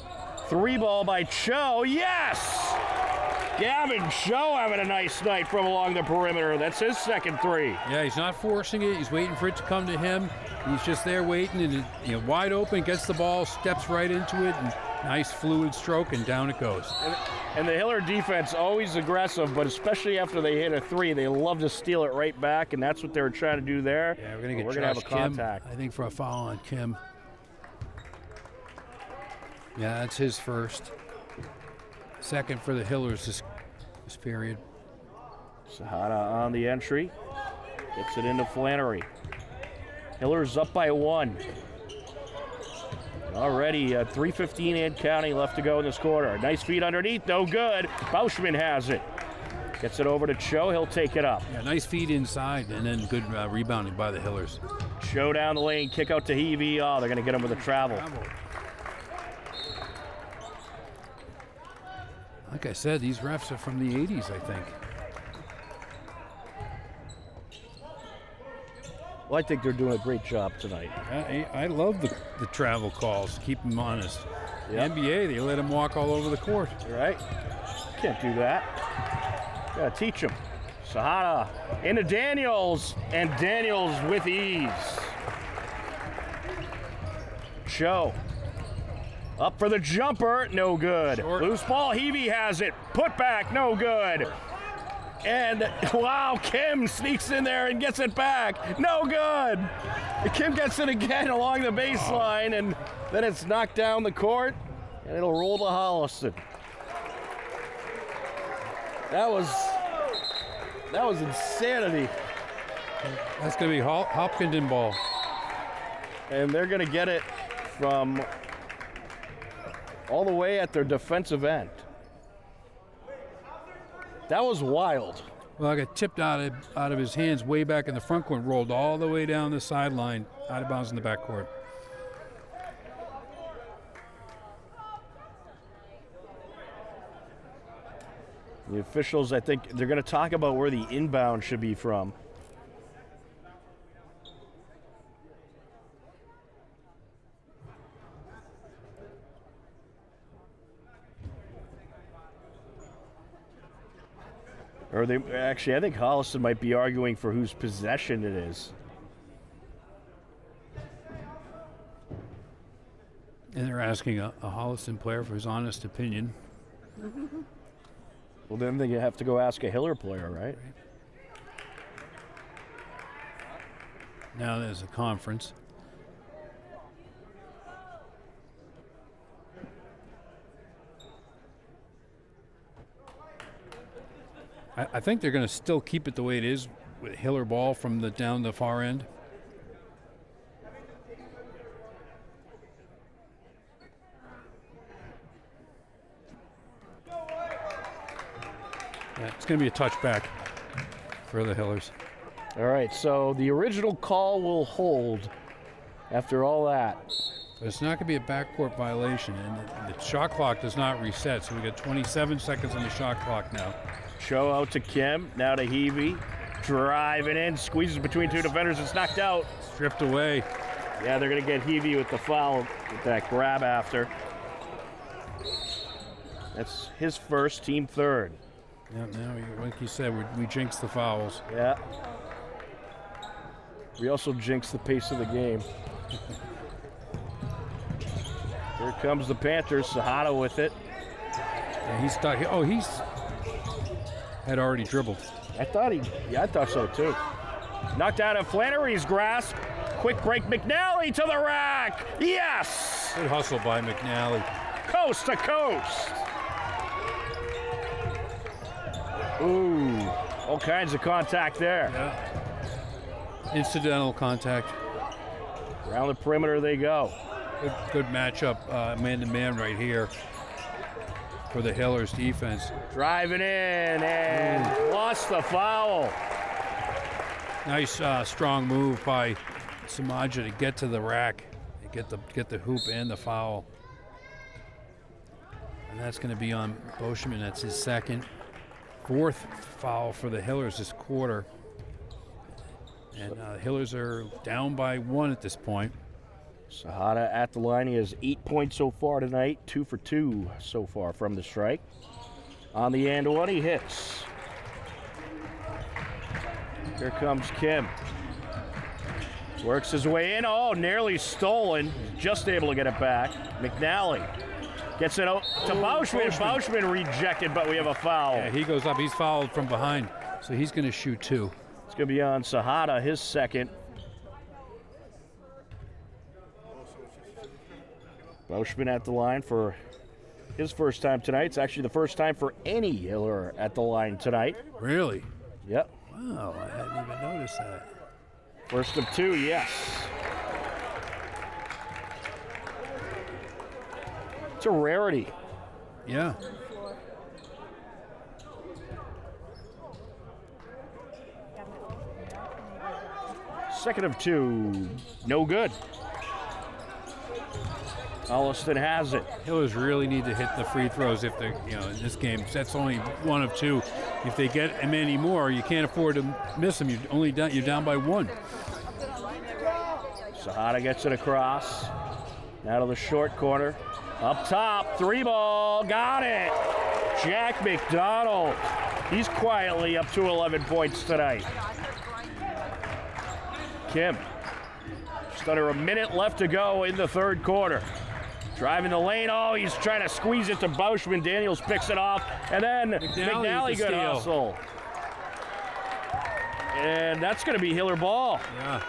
Three ball by Cho, yes! Gavin Cho having a nice night from along the perimeter. That's his second three. Yeah, he's not forcing it. He's waiting for it to come to him. He's just there waiting, and wide open, gets the ball, steps right into it, and nice fluid stroke, and down it goes. And the Hiller defense, always aggressive, but especially after they hit a three, they love to steal it right back, and that's what they were trying to do there. Yeah, we're going to have a contact. I think, for a foul on Kim. Yeah, that's his first. Second for the Hillers this period. Sahara on the entry. Gets it into Flannery. Hillers up by one. Already 3:15 and counting left to go in this quarter. Nice feed underneath, no good. Bauschman has it. Gets it over to Cho, he'll take it up. Yeah, nice feed inside, and then good rebounding by the Hillers. Cho down the lane, kick out to Heavey. Oh, they're going to get him with a travel. Like I said, these refs are from the 80s, I think. Well, I think they're doing a great job tonight. I love the travel calls. Keep them honest. Yep. The NBA, they let them walk all over the court. You're right. Can't do that. Gotta teach them. Sahara into Daniels, and Daniels with ease. Cho. Up for the jumper, no good. Short. Loose ball, Heavey has it. Put back, no good. And wow, Kim sneaks in there and gets it back. No good. Kim gets it again along the baseline, and then it's knocked down the court, and it'll roll to Holliston. That was insanity. That's going to be Hopkinton ball. And they're going to get it from all the way at their defensive end. That was wild. Well, I got tipped out of his hands way back in the front court, rolled all the way down the sideline, out of bounds in the back court. The officials, I think, they're going to talk about where the inbound should be from. Or they actually, I think Holliston might be arguing for whose possession it is. And they're asking a Holliston player for his honest opinion. Well, then they have to go ask a Hiller player, right? Now there's a conference. I think they're going to still keep it the way it is with Hiller ball from down the far end. Yeah, it's going to be a touchback for the Hillers. All right, so the original call will hold after all that. But it's not going to be a backcourt violation, and the shot clock does not reset, so we got 27 seconds on the shot clock now. Show out to Kim, now to Heavey. Driving in, squeezes between two defenders, it's knocked out. Stripped away. Yeah, they're going to get Heavey with the foul, with that grab after. That's his first, team third. Yeah, now, like you said, we jinxed the fouls. Yeah. We also jinxed the pace of the game. Here comes the Panthers, Sahata with it. Yeah, he's stuck. Oh, he's had already dribbled. I thought so too. Knocked out of Flannery's grasp. Quick break, McNally to the rack. Yes! Good hustle by McNally. Coast to coast. Ooh, all kinds of contact there. Yeah. Incidental contact. Around the perimeter they go. Good matchup, man-to-man right here for the Hillers defense. Driving in and lost the foul. Nice strong move by Samaja to get to the rack, get the hoop and the foul. And that's going to be on Boschman. That's his fourth foul for the Hillers this quarter. And Hillers are down by 1 at this point. Sahata at the line. He has 8 points so far tonight, 2 for 2 so far from the strike. On the and one, he hits. Here comes Kim. Works his way in. Oh, nearly stolen. Just able to get it back. McNally gets it out to Boschman. Boschman rejected, but we have a foul. Yeah, he goes up. He's fouled from behind, so he's going to shoot 2. It's going to be on Sahata, his second. Boschman at the line for his first time tonight. It's actually the first time for any Hiller at the line tonight. Really? Yep. Wow, I hadn't even noticed that. First of 2, yes. It's a rarity. Yeah. Second of 2, no good. Holliston has it. Hillers really need to hit the free throws if they're, in this game. That's only 1 of 2. If they get any more, you can't afford to miss them. You're down by 1. Sahata gets it across. Now to the short corner. Up top, 3 ball, got it. Jack McDonald. He's quietly up to 11 points tonight. Kim, just under a minute left to go in the third quarter. Driving the lane, oh, he's trying to squeeze it to Boschman. Daniels picks it off, and then McNally good hustle. And that's going to be Hiller ball. Yeah.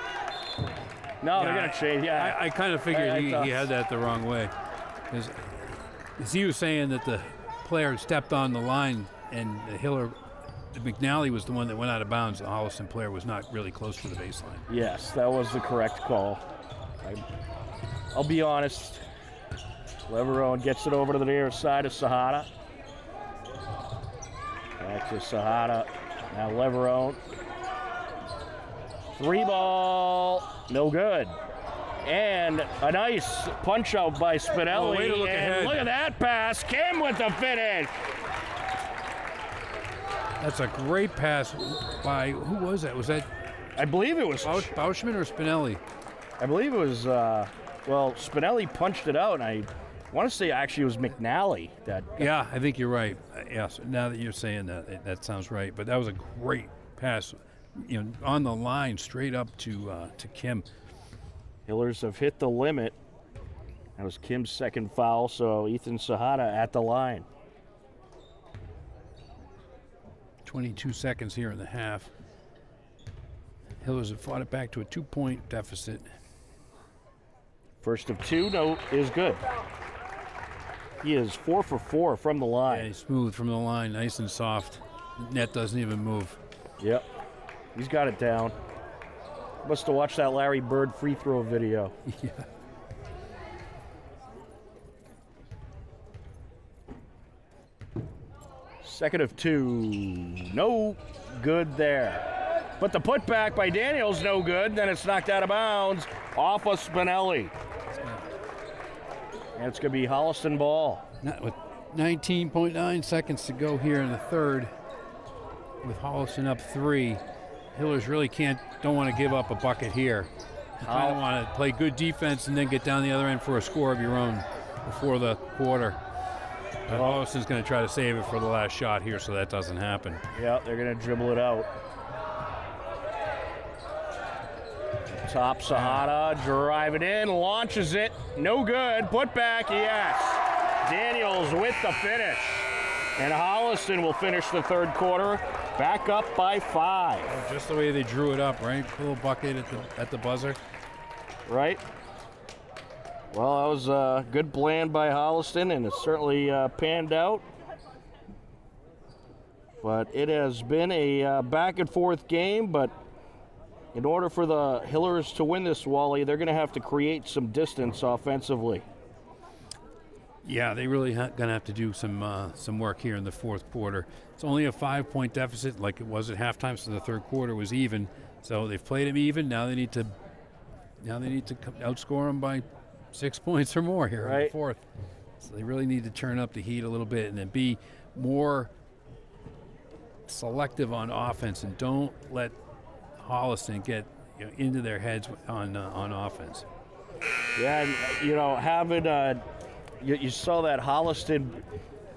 No, they're going to change, yeah. I kind of figured he had that the wrong way. Because he was saying that the player stepped on the line, and McNally was the one that went out of bounds. The Holliston player was not really close to the baseline. Yes, that was the correct call. I'll be honest. Leverone gets it over to the near side of Sahata. Back to Sahata. Now Leverone. 3 ball, no good. And a nice punch out by Spinelli. Oh, way to look and ahead. look at that pass. Kim with the finish. That's a great pass by, who was that? Was that I believe it was. Bauschman or Spinelli? I believe it was. Well, Spinelli punched it out, and I want to say actually it was McNally that. Yeah, I think you're right. Yes, now that you're saying that, that sounds right. But that was a great pass, on the line straight up to Kim. Hillers have hit the limit. That was Kim's second foul, so Ethan Sahata at the line. 22 seconds here in the half. Hillers have fought it back to a 2-point deficit. First of 2, no, is good. He is 4 for 4 from the Yeah, line. he's smooth from the line, nice and soft. Net doesn't even move. Yep, he's got it down. Must have watched that Larry Bird free throw video. Yeah. Second of 2, no good there. But the putback by Daniels, no good. Then it's knocked out of bounds off of Spinelli. And it's going to be Holliston ball. Not with 19.9 seconds to go here in the third, with Holliston up 3. Hillers really don't want to give up a bucket here. You kind of want to play good defense and then get down the other end for a score of your own before the quarter. But Holliston's going to try to save it for the last shot here, so that doesn't happen. Yeah, they're going to dribble it out. Top Sahata, drive it in, launches it, no good. Put back, yes. Daniels with the finish. And Holliston will finish the third quarter back up by 5. Just the way they drew it up, right? A little bucket at the buzzer. Right? Well, that was a good plan by Holliston, and it certainly panned out. But it has been a back and forth game, but in order for the Hillers to win this, Wally, they're going to have to create some distance offensively. Yeah, they really going to have to do some work here in the fourth quarter. It's only a 5-point deficit like it was at halftime, so the third quarter was even. So they've played them even. Now they need to outscore them by 6 points or more here in the fourth. So they really need to turn up the heat a little bit and then be more selective on offense, and don't let Holliston get into their heads on offense. Yeah, and having you saw that Holliston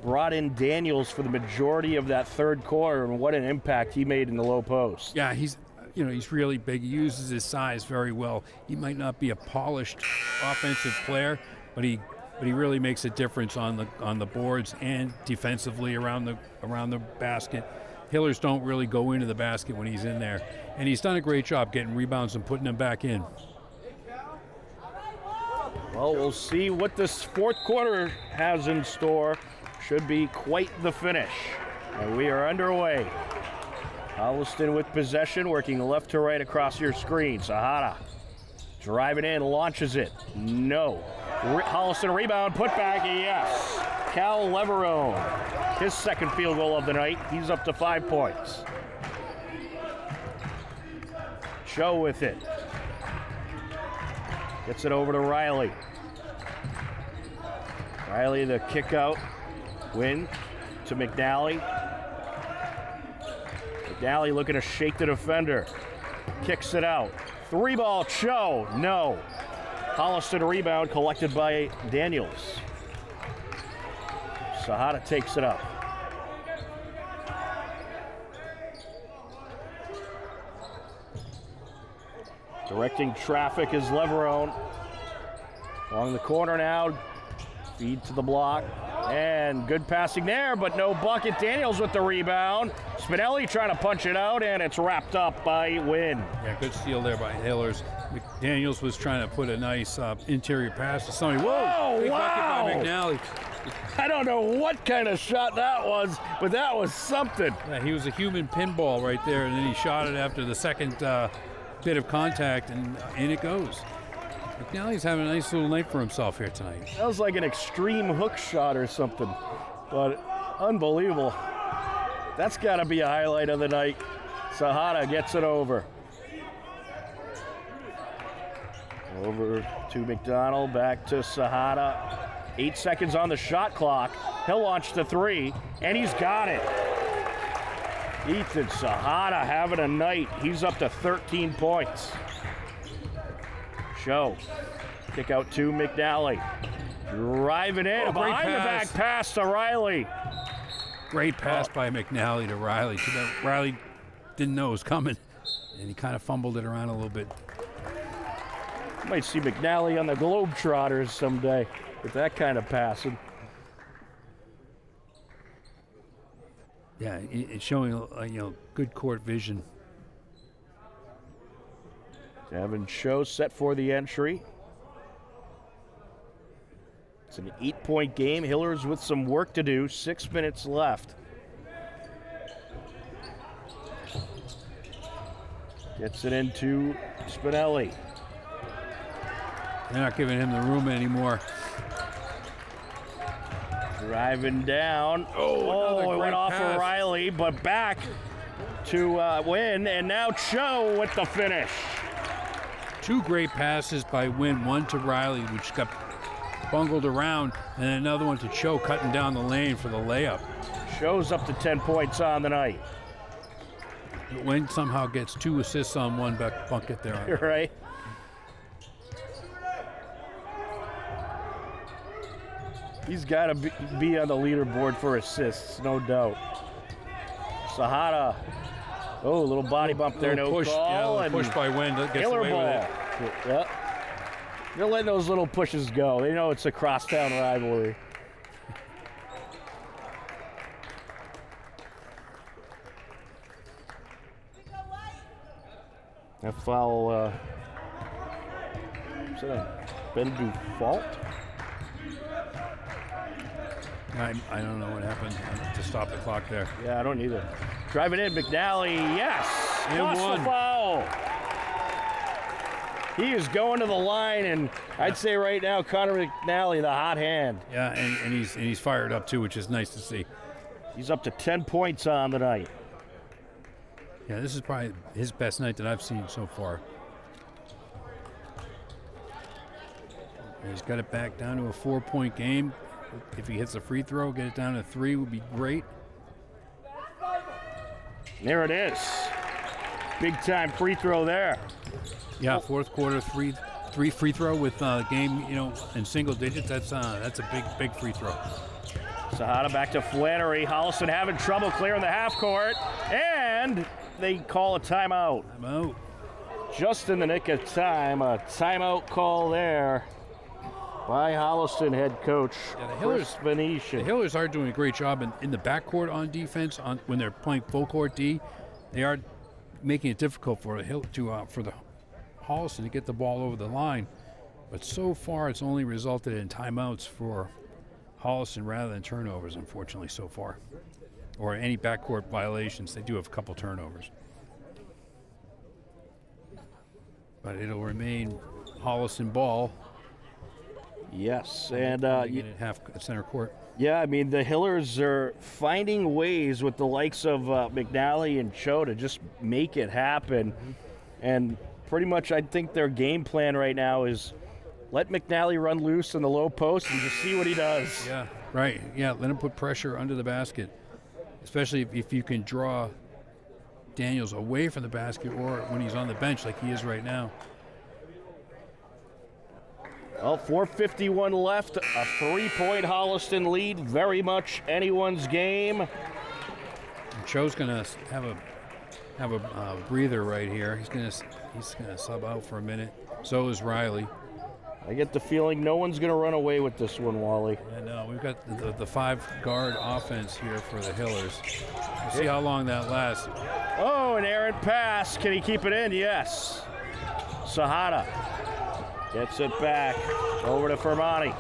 brought in Daniels for the majority of that third quarter, and what an impact he made in the low post. Yeah, he's really big. He uses his size very well. He might not be a polished offensive player, but he really makes a difference on the boards and defensively around the basket. Hillers don't really go into the basket when he's in there, and he's done a great job getting rebounds and putting them back in. Well, we'll see what this fourth quarter has in store. Should be quite the finish. And we are underway. Holliston with possession, working left to right across your screen. Sahata driving in, launches it. No. Holliston rebound, put back, yes. Cal Leverone, his second field goal of the night. He's up to 5 points. Cho with it. Gets it over to Riley. Riley, the kick out. Win to McNally. McNally looking to shake the defender. Kicks it out. 3-ball Cho. No. Holliston rebound collected by Daniels. Sahata takes it up. Directing traffic is Leverone. Along the corner now. Feed to the block. And good passing there, but no bucket. Daniels with the rebound. Spinelli trying to punch it out, and it's wrapped up by Wynn. Yeah, good steal there by Hillers. Daniels was trying to put a nice interior pass to somebody. Whoa! Big bucket by McNally. I don't know what kind of shot that was, but that was something. Yeah, he was a human pinball right there, and then he shot it after the second bit of contact, and in it goes. McNally's having a nice little night for himself here tonight. That was like an extreme hook shot or something, but unbelievable. That's got to be a highlight of the night. Sahara gets it over. Over to McDonald, back to Sahara. 8 seconds on the shot clock. He'll launch the three, and he's got it. Ethan Sahara having a night. He's up to 13 points. Show. Kick out to McNally. Driving in. Oh, great behind the pass. back pass to Riley. Great pass by McNally to Riley. Riley didn't know it was coming, and he kind of fumbled it around a little bit. Might see McNally on the Globetrotters someday with that kind of passing. Yeah, it's showing good court vision. Devin Show set for the entry. It's an 8-point game. Hillers with some work to do. 6 minutes left. Gets it into Spinelli. They're not giving him the room anymore. Driving down. another It great went off pass. of Riley, but back to Wynn, and now Cho with the finish. 2 great passes by Wynn, one to Riley, which got bungled around, and another one to Cho cutting down the lane for the layup. Cho's up to 10 points on the night. Wynn somehow gets 2 assists on one bucket there. You're right. He's got to be on the leaderboard for assists, no doubt. Sahara. Oh, a little body bump there, no push, call. yeah, and push by Wynn gets Hiller away ball. with it. Yep. They're letting those little pushes go. They know it's a crosstown rivalry. That foul, is that a Ben Dufault? I don't know what happened to stop the clock there. Yeah, I don't either. Driving in, McNally, yes! And Plus one. the foul. He is going to the line, and I'd say right now, Connor McNally, the hot hand. Yeah, and he's fired up too, which is nice to see. He's up to 10 points on the night. Yeah, this is probably his best night that I've seen so far. And he's got it back down to a 4-point game. If he hits a free throw, get it down to 3 would be great. There it is. Big time free throw there. Yeah, fourth quarter, three free throw with game, in single digits. That's a big free throw. Sahara back to Flannery. Holliston having trouble clearing the half court, and they call a timeout. Timeout. Just in the nick of time, a timeout call there by Holliston head coach Chris Venetian. The Hillers are doing a great job in the backcourt on defense. When they're playing full court D, they are making it difficult for the Holliston to get the ball over the line. But so far, it's only resulted in timeouts for Holliston rather than turnovers, unfortunately, so far. Or any backcourt violations. They do have a couple turnovers. But it'll remain Holliston ball. Yes, and Half center court. yeah, I mean, the Hillers are finding ways with the likes of McNally and Cho to just make it happen. And pretty much I think their game plan right now is let McNally run loose in the low post and just see what he does. Yeah, right. Yeah, let him put pressure under the basket, especially if you can draw Daniels away from the basket or when he's on the bench like he is right now. Well, 4:51 left, a 3-point Holliston lead, very much anyone's game. And Cho's gonna have a breather right here. He's gonna sub out for a minute. So is Riley. I get the feeling no one's going to run away with this one, Wally. And we've got the 5-guard offense here for the Hillers. We'll see how long that lasts. Oh, an errant pass. Can he keep it in? Yes. Sahara gets it back over to Fermani.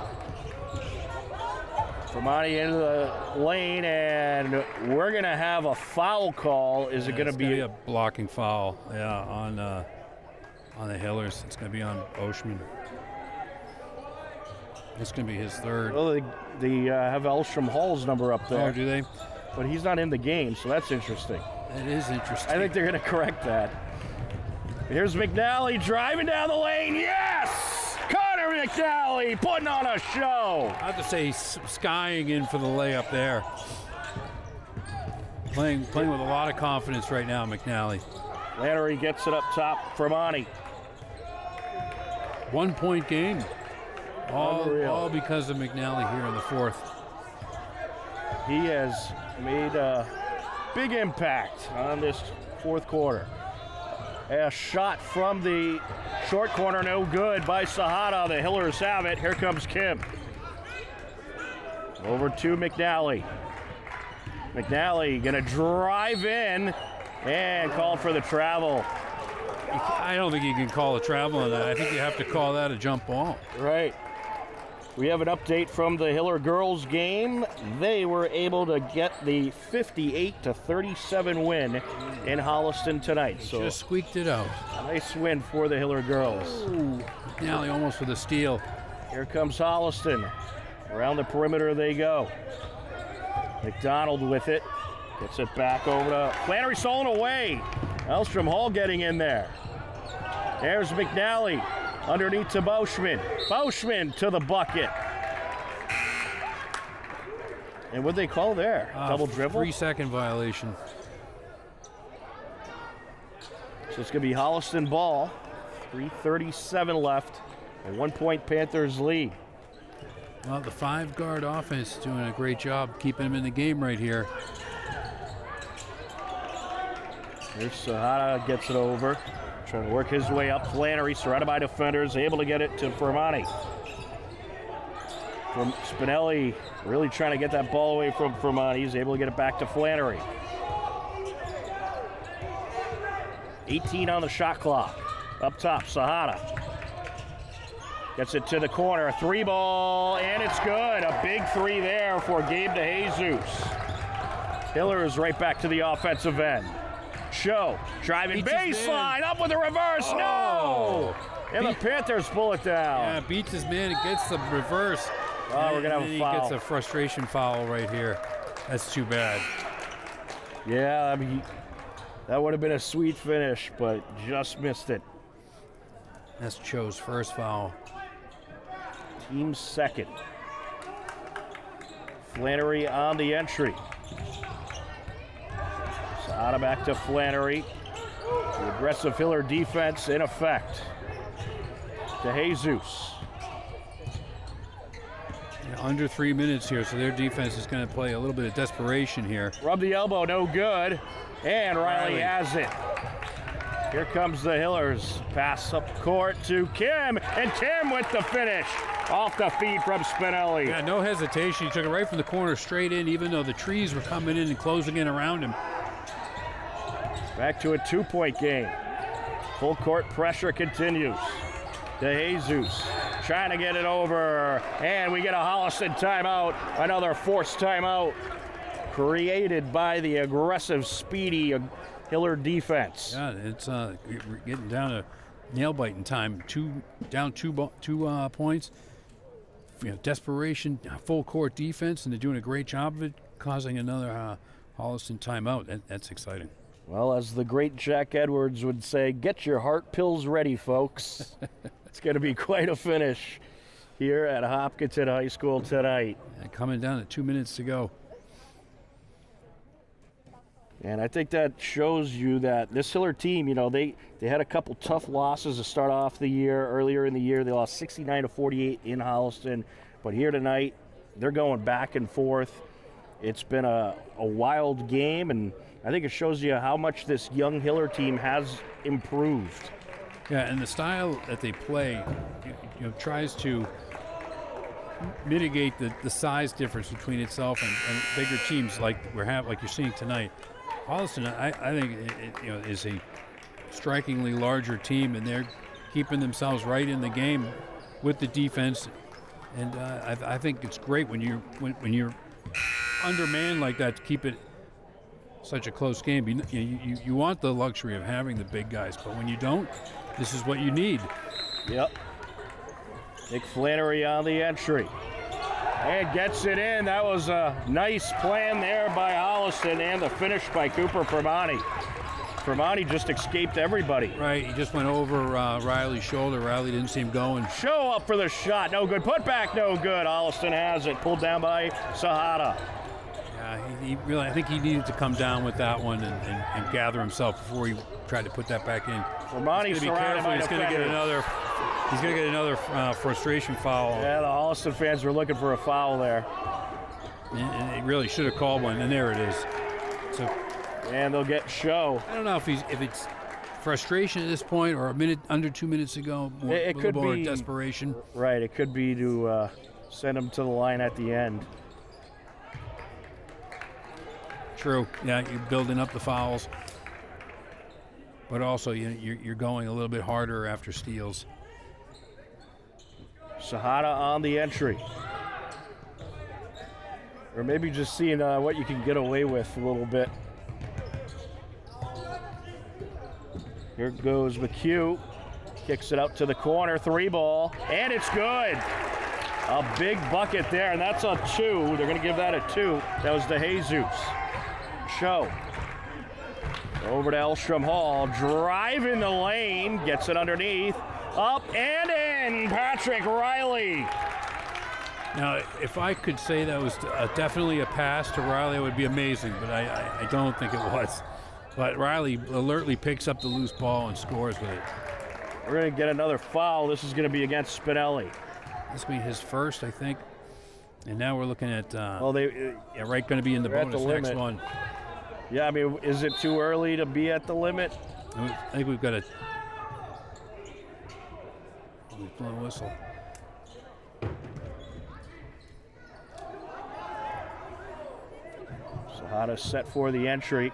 Fermani into the lane, and we're going to have a foul call. Is it going to It's be a blocking foul? Yeah, on the Hillers. It's going to be on Oshman. It's going to be his third. Well, they have Elstrom Hall's number up there. Oh, do they? but he's not in the game, so that's interesting. That is interesting. I think they're going to correct that. Here's McNally driving down the lane. Yes! Connor McNally putting on a show. I have to say, skying in for the layup there. Playing with a lot of confidence right now, McNally. Flannery gets it up top for Monty. 1 point game. Unreal. All because of McNally here in the fourth. He has made a big impact on this fourth quarter. A shot from the short corner, no good by Sahada. The Hillers have it. Here comes Kim. Over to McNally. McNally gonna drive in and call for the travel. I don't think you can call a travel on that. I think you have to call that a jump ball. Right. We have an update from the Hiller girls game. They were able to get the 58-37 win in Holliston tonight. So Just squeaked it out. a nice win for the Hiller girls. Ooh, McNally almost with a steal. Here comes Holliston. Around the perimeter they go. McDonald with it. Gets it back over to Flannery, stolen away. Elstrom Hall getting in there. There's McNally underneath to Bauschman. Bauschman to the bucket. And what'd they call there? Double dribble? 3-second violation. So it's going to be Holliston ball. 3:37 left. A 1 point Panthers lead. Well, the 5-guard offense is doing a great job keeping him in the game right here. Here's Sahada, gets it over. Trying to work his way up. Flannery surrounded by defenders, able to get it to Fermani. From Spinelli really trying to get that ball away from Fermani. He's able to get it back to Flannery. 18 on the shot clock. Up top, Sahada. Gets it to the corner, 3-ball, and it's good. A big 3 there for Gabe DeJesus. Hiller is right back to the offensive end. Show, driving baseline, up with a reverse, no! And the Panthers pull it down. Yeah, beats his man, it gets the reverse. Oh, we're gonna have a foul. He gets a frustration foul right here. That's too bad. Yeah, I mean, that would have been a sweet finish, but just missed it. That's Cho's first foul. Team second. Flannery on the entry. Sahada back to Flannery. The aggressive Hiller defense in effect. DeJesus. Yeah, under 3 minutes here, so their defense is going to play a little bit of desperation here. Rub the elbow, no good. And Riley has it. Here comes the Hillers. Pass up court to Kim, and Kim with the finish. Off the feed from Spinelli. Yeah, no hesitation. He took it right from the corner straight in, even though the trees were coming in and closing in around him. Back to a 2-point game. Full court pressure continues. DeJesus trying to get it over, and we get a Holliston timeout. Another forced timeout created by the aggressive, speedy Hiller defense. Yeah, it's getting down to nail-biting time. Down two points. You know, desperation, full court defense, and they're doing a great job of it, causing another Holliston timeout. That's exciting. Well, as the great Jack Edwards would say, get your heart pills ready, folks. It's going to be quite a finish here at Hopkinton High School tonight. And coming down to 2 minutes to go. And I think that shows you that this Hiller team, you know, they had a couple tough losses to start off the year. Earlier in the year, they lost 69-48 in Holliston. But here tonight, they're going back and forth. It's been a wild game, and I think it shows you how much this young Hiller team has improved. Yeah, and the style that they play, you know, tries to mitigate the size difference between itself and bigger teams like you're seeing tonight. Holliston, I think, you know, is a strikingly larger team, and they're keeping themselves right in the game with the defense. And I think it's great when you're undermanned like that to keep it such a close game. You want the luxury of having the big guys, but when you don't, this is what you need. Yep. Nick Flannery on the entry. And gets it in. That was a nice plan there by Holliston, and the finish by Cooper Primani. Primani just escaped everybody. Right, he just went over Riley's shoulder. Riley didn't see him going. Show up for the shot. No good. Put back, no good. Holliston has it. Pulled down by Sahara. Yeah, he really, I think he needed to come down with that one and gather himself before he tried to put that back in. Primani's Be careful. He's going to get another. He's going to get another frustration foul. Yeah, the Holliston fans were looking for a foul there. And they really should have called one, and there it is. So, and they'll get show. I don't know if it's frustration at this point or a minute under 2 minutes ago. It could more be desperation. Right. It could be to send him to the line at the end. True. Yeah, you're building up the fouls, but also you're going a little bit harder after steals. Sahara on the entry. Or maybe just seeing what you can get away with a little bit. Here goes McHugh. Kicks it out to the corner, 3-ball, and it's good. A big bucket there, and that's a 2. They're going to give that a 2. That was the Jesus. Show. Over to Elstrom Hall, driving the lane, gets it underneath, up and in, Patrick Riley. Now, if I could say that was definitely a pass to Riley, it would be amazing, but I don't think it was. But Riley alertly picks up the loose ball and scores with it. We're going to get another foul. This is going to be against Spinelli. This will be his first, I think. And now we're looking at, Well, yeah, right, going to be in the they're at bonus the next limit. one. Yeah, I mean, is it too early to be at the limit? I think we've got a blow a whistle. Sahara set for the entry.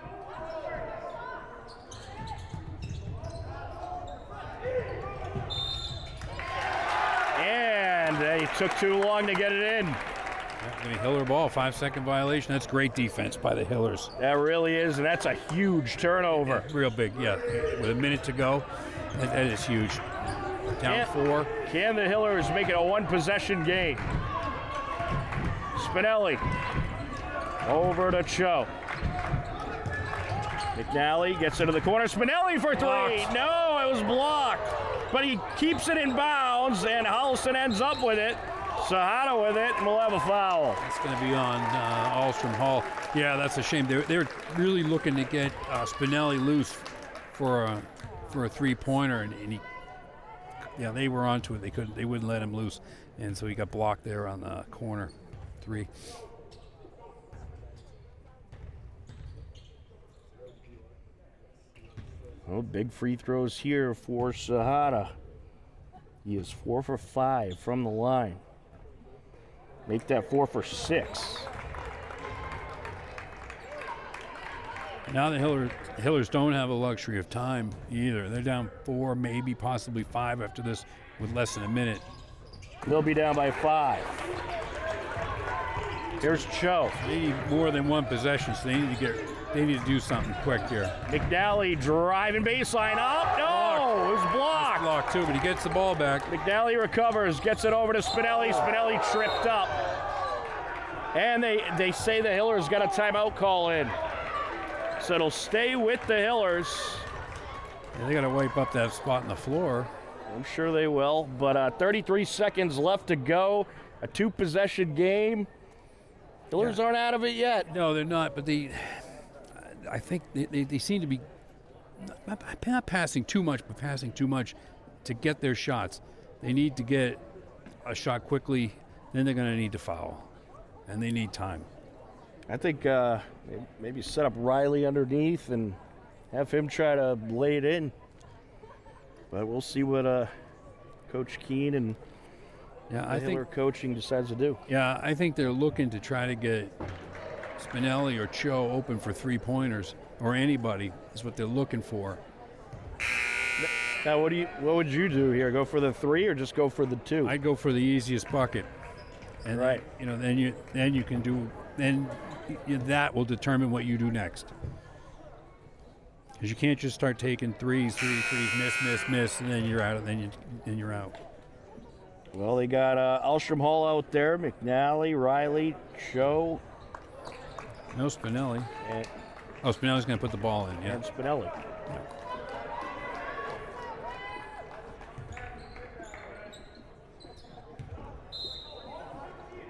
And they took too long to get it in. Yeah, Hiller ball, 5-second violation. That's great defense by the Hillers. That really is, and that's a huge turnover. Yeah, real big, yeah. With a minute to go, that is huge. Down 4. Can the Hillers make it a one-possession game? Spinelli over to Cho. McNally gets into the corner. Spinelli for 3. Blocked. No, it was blocked. But he keeps it in bounds, and Holliston ends up with it. Sahara with it, and we'll have a foul. It's going to be on Alstrom Hall. Yeah, that's a shame. They're really looking to get Spinelli loose for a three-pointer, and he, yeah, they were onto it. They wouldn't let him loose, and so he got blocked there on the corner 3. Oh, big free throws here for Sahara. He is 4 for 5 from the line. Make that 4 for 6. Now the Hillers don't have a luxury of time either. They're down 4, maybe possibly 5 after this with less than a minute. They'll be down by 5. Here's Cho. They need more than one possession, so they need to do something quick here. McNally driving baseline up. No, it was blocked. Blocked too, but he gets the ball back. McNally recovers, gets it over to Spinelli. Spinelli tripped up. And they say the Hillers got a timeout call in. So it'll stay with the Hillers. Yeah, they got to wipe up that spot on the floor. I'm sure they will, but 33 seconds left to go. A 2-possession game. Hillers aren't out of it yet. No, they're not, but I think they seem to be not passing too much, but passing too much to get their shots. They need to get a shot quickly, then they're going to need to foul, and they need time. I think maybe set up Riley underneath and have him try to lay it in. But we'll see what Coach Keene and I think Hiller coaching decides to do. Yeah, I think they're looking to try to get Spinelli or Cho open for 3-pointers, or anybody is what they're looking for. Now, what would you do here? Go for the 3 or just go for the 2? I'd go for the easiest bucket, and right. then you can do that will determine what you do next. Because you can't just start taking threes, miss, and then you're out. Then you're out. Well, they got Alstrom Hall out there, McNally, Riley, Cho, No Spinelli. and, Oh, Spinelli's going to put the ball in, yeah. and Spinelli.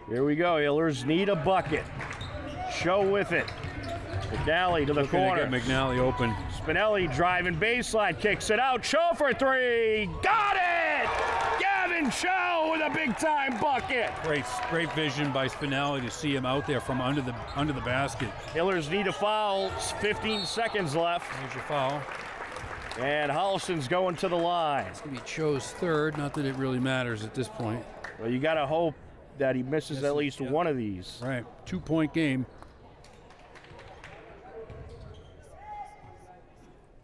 Here we go. Hillers need a bucket. Cho with it. McNally to the Looking to corner. get McNally open. Spinelli driving baseline, kicks it out. Cho for three. Got it! Gavin Cho with a big time bucket. Great vision by Spinelli to see him out there from under the basket. Hillers need a foul. 15 seconds left. There's your foul. And Holliston's going to the line. It's going to be Cho's third. Not that it really matters at this point. Well, you got to hope that he misses at least yeah. one of these. Right. 2-point game.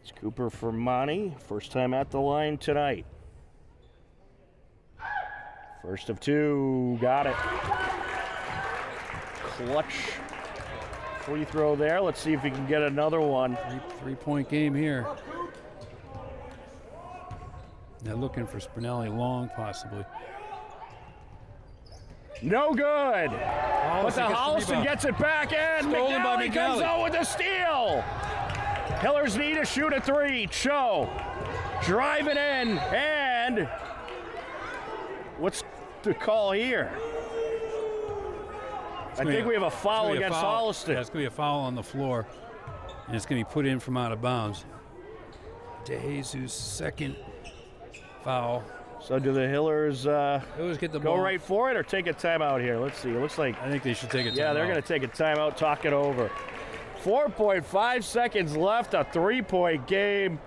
It's Cooper for Monty. First time at the line tonight. First of two. Got it. Clutch free throw there. Let's see if he can get another one. Three-point game here. They're looking for Spinelli long, possibly. No good. But the Holliston rebound. gets it back in. Stolen by McNally comes McNally. out with a steal. Hillers need to shoot a three. Cho driving in, and what's the call here? I think we have a foul against Holliston. Yeah, it's going to be a foul on the floor, and it's going to be put in from out of bounds. DeJesus' second foul. So do the Hillers Hillers get the go ball. right for it or take a timeout here? Let's see. It looks like, I think they should take it. yeah, they're going to take a timeout, talk it over. 4.5 seconds left, a three-point game.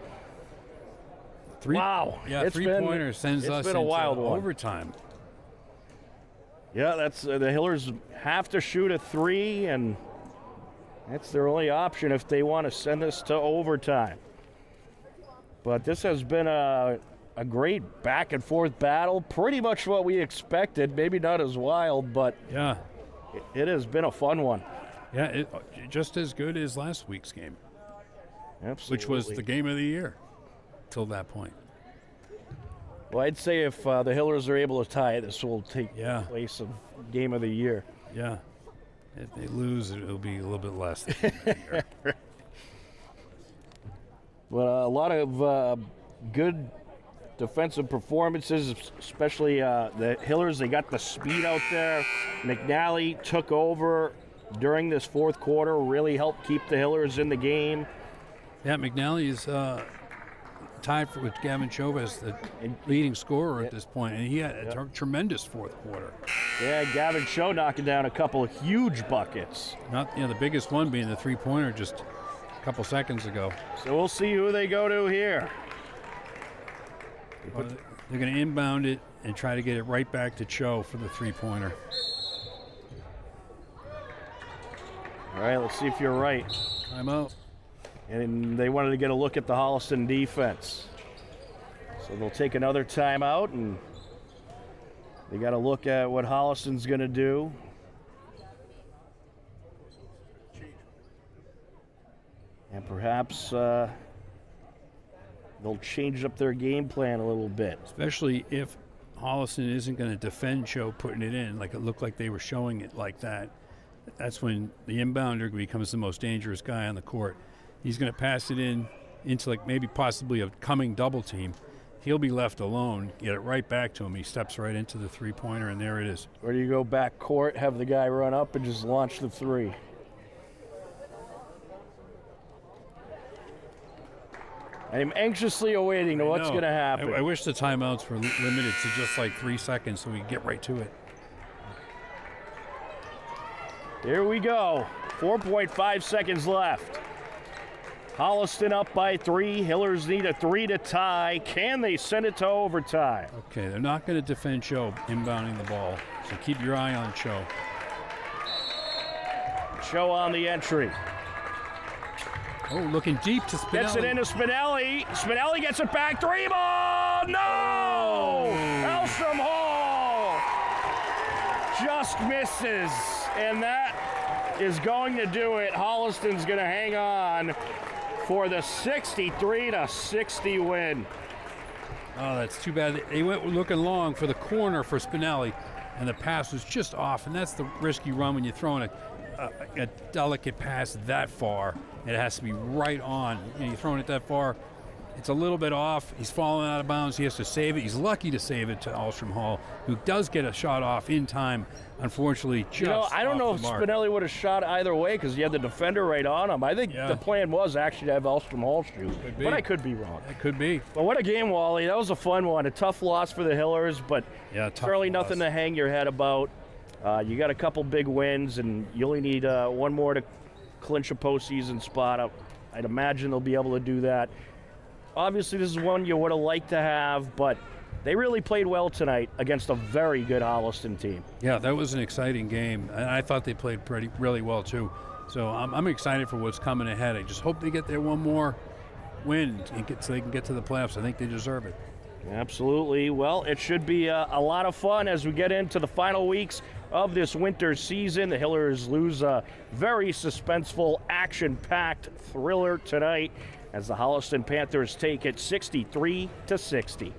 Wow. Yeah, It's three-pointer sends it's us been a into wild one. overtime. Yeah, that's the Hillers have to shoot a three, and that's their only option if they want to send us to overtime. But this has been a great back-and-forth battle, pretty much what we expected. Maybe not as wild, but Yeah, it has been a fun one. yeah, just as good as last week's game, Absolutely. which was the game of the year till that point. Well, I'd say if the Hillers are able to tie it, this will take Yeah. place of game of the year. Yeah, if they lose, it'll be a little bit less. But a lot of good defensive performances, especially the Hillers. They got the speed out there. McNally took over during this fourth quarter, really helped keep the Hillers in the game. Yeah, McNally is tied with Gavin Chova as the leading scorer at this point, and he had a tremendous fourth quarter. Yeah, Gavin Cho knocking down a couple of huge buckets. Not, the biggest one being the three-pointer just a couple seconds ago. So we'll see who they go to here. They're going to inbound it and try to get it right back to Cho for the three-pointer. All right, let's see if you're right. Timeout. And they wanted to get a look at the Holliston defense. So they'll take another timeout, and they got to look at what Holliston's going to do. And perhaps they'll change up their game plan a little bit. Especially if Holliston isn't going to defend Cho putting it in, like it looked like they were showing it like that. That's when the inbounder becomes the most dangerous guy on the court. He's going to pass it into like maybe possibly a coming double team. He'll be left alone, get it right back to him. He steps right into the three-pointer, and there it is. Or do you go back court, have the guy run up and just launch the three? I'm anxiously awaiting to what's going to happen. I wish the timeouts were limited to just like 3 seconds so we can get right to it. Here we go. 4.5 seconds left. Holliston up by 3. Hillers need a 3 to tie. Can they send it to overtime? Okay, they're not going to defend Cho inbounding the ball, so keep your eye on Cho. Cho on the entry. Oh, looking deep to Spinelli. Gets it into Spinelli. Spinelli gets it back. 3 ball. No! Alstrom Hall just misses. And that is going to do it. Holliston's going to hang on for the 63-60 win. Oh, that's too bad. They went looking long for the corner for Spinelli, and the pass was just off, and that's the risky run when you're throwing a delicate pass that far. It has to be right on. You're throwing it that far, it's a little bit off. He's falling out of bounds. He has to save it. He's lucky to save it to Alstrom Hall, who does get a shot off in time. Unfortunately, just I don't know off if the mark. Spinelli would have shot either way because he had the defender right on him. I think the plan was actually to have Alstrom Hall shoot, but I could be wrong. It could be. But what a game, Wally. That was a fun one. A tough loss for the Hillers, but certainly loss. nothing to hang your head about. You got a couple big wins, and you only need one more to clinch a postseason spot. I'd imagine they'll be able to do that. Obviously, this is one you would have liked to have, but they really played well tonight against a very good Holliston team. Yeah, that was an exciting game, and I thought they played really well too. So I'm excited for what's coming ahead. I just hope they get their one more win so they can get to the playoffs. I think they deserve it. Absolutely. Well, it should be a lot of fun as we get into the final weeks of this winter season. The Hillers lose a very suspenseful, action-packed thriller tonight as the Holliston Panthers take it 63-60.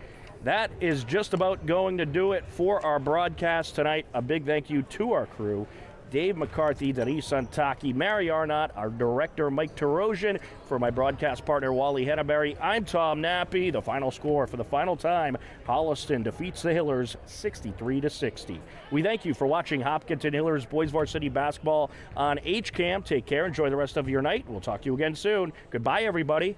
That is just about going to do it for our broadcast tonight. A big thank you to our crew, Dave McCarthy, Denise Antaki, Mary Arnott, our director, Mike Terosian. For my broadcast partner, Wally Henneberry, I'm Tom Nappy. The final score for the final time, Holliston defeats the Hillers 63-60. We thank you for watching Hopkinton Hillers Boys Varsity Basketball on HCAM. Take care. Enjoy the rest of your night. We'll talk to you again soon. Goodbye, everybody.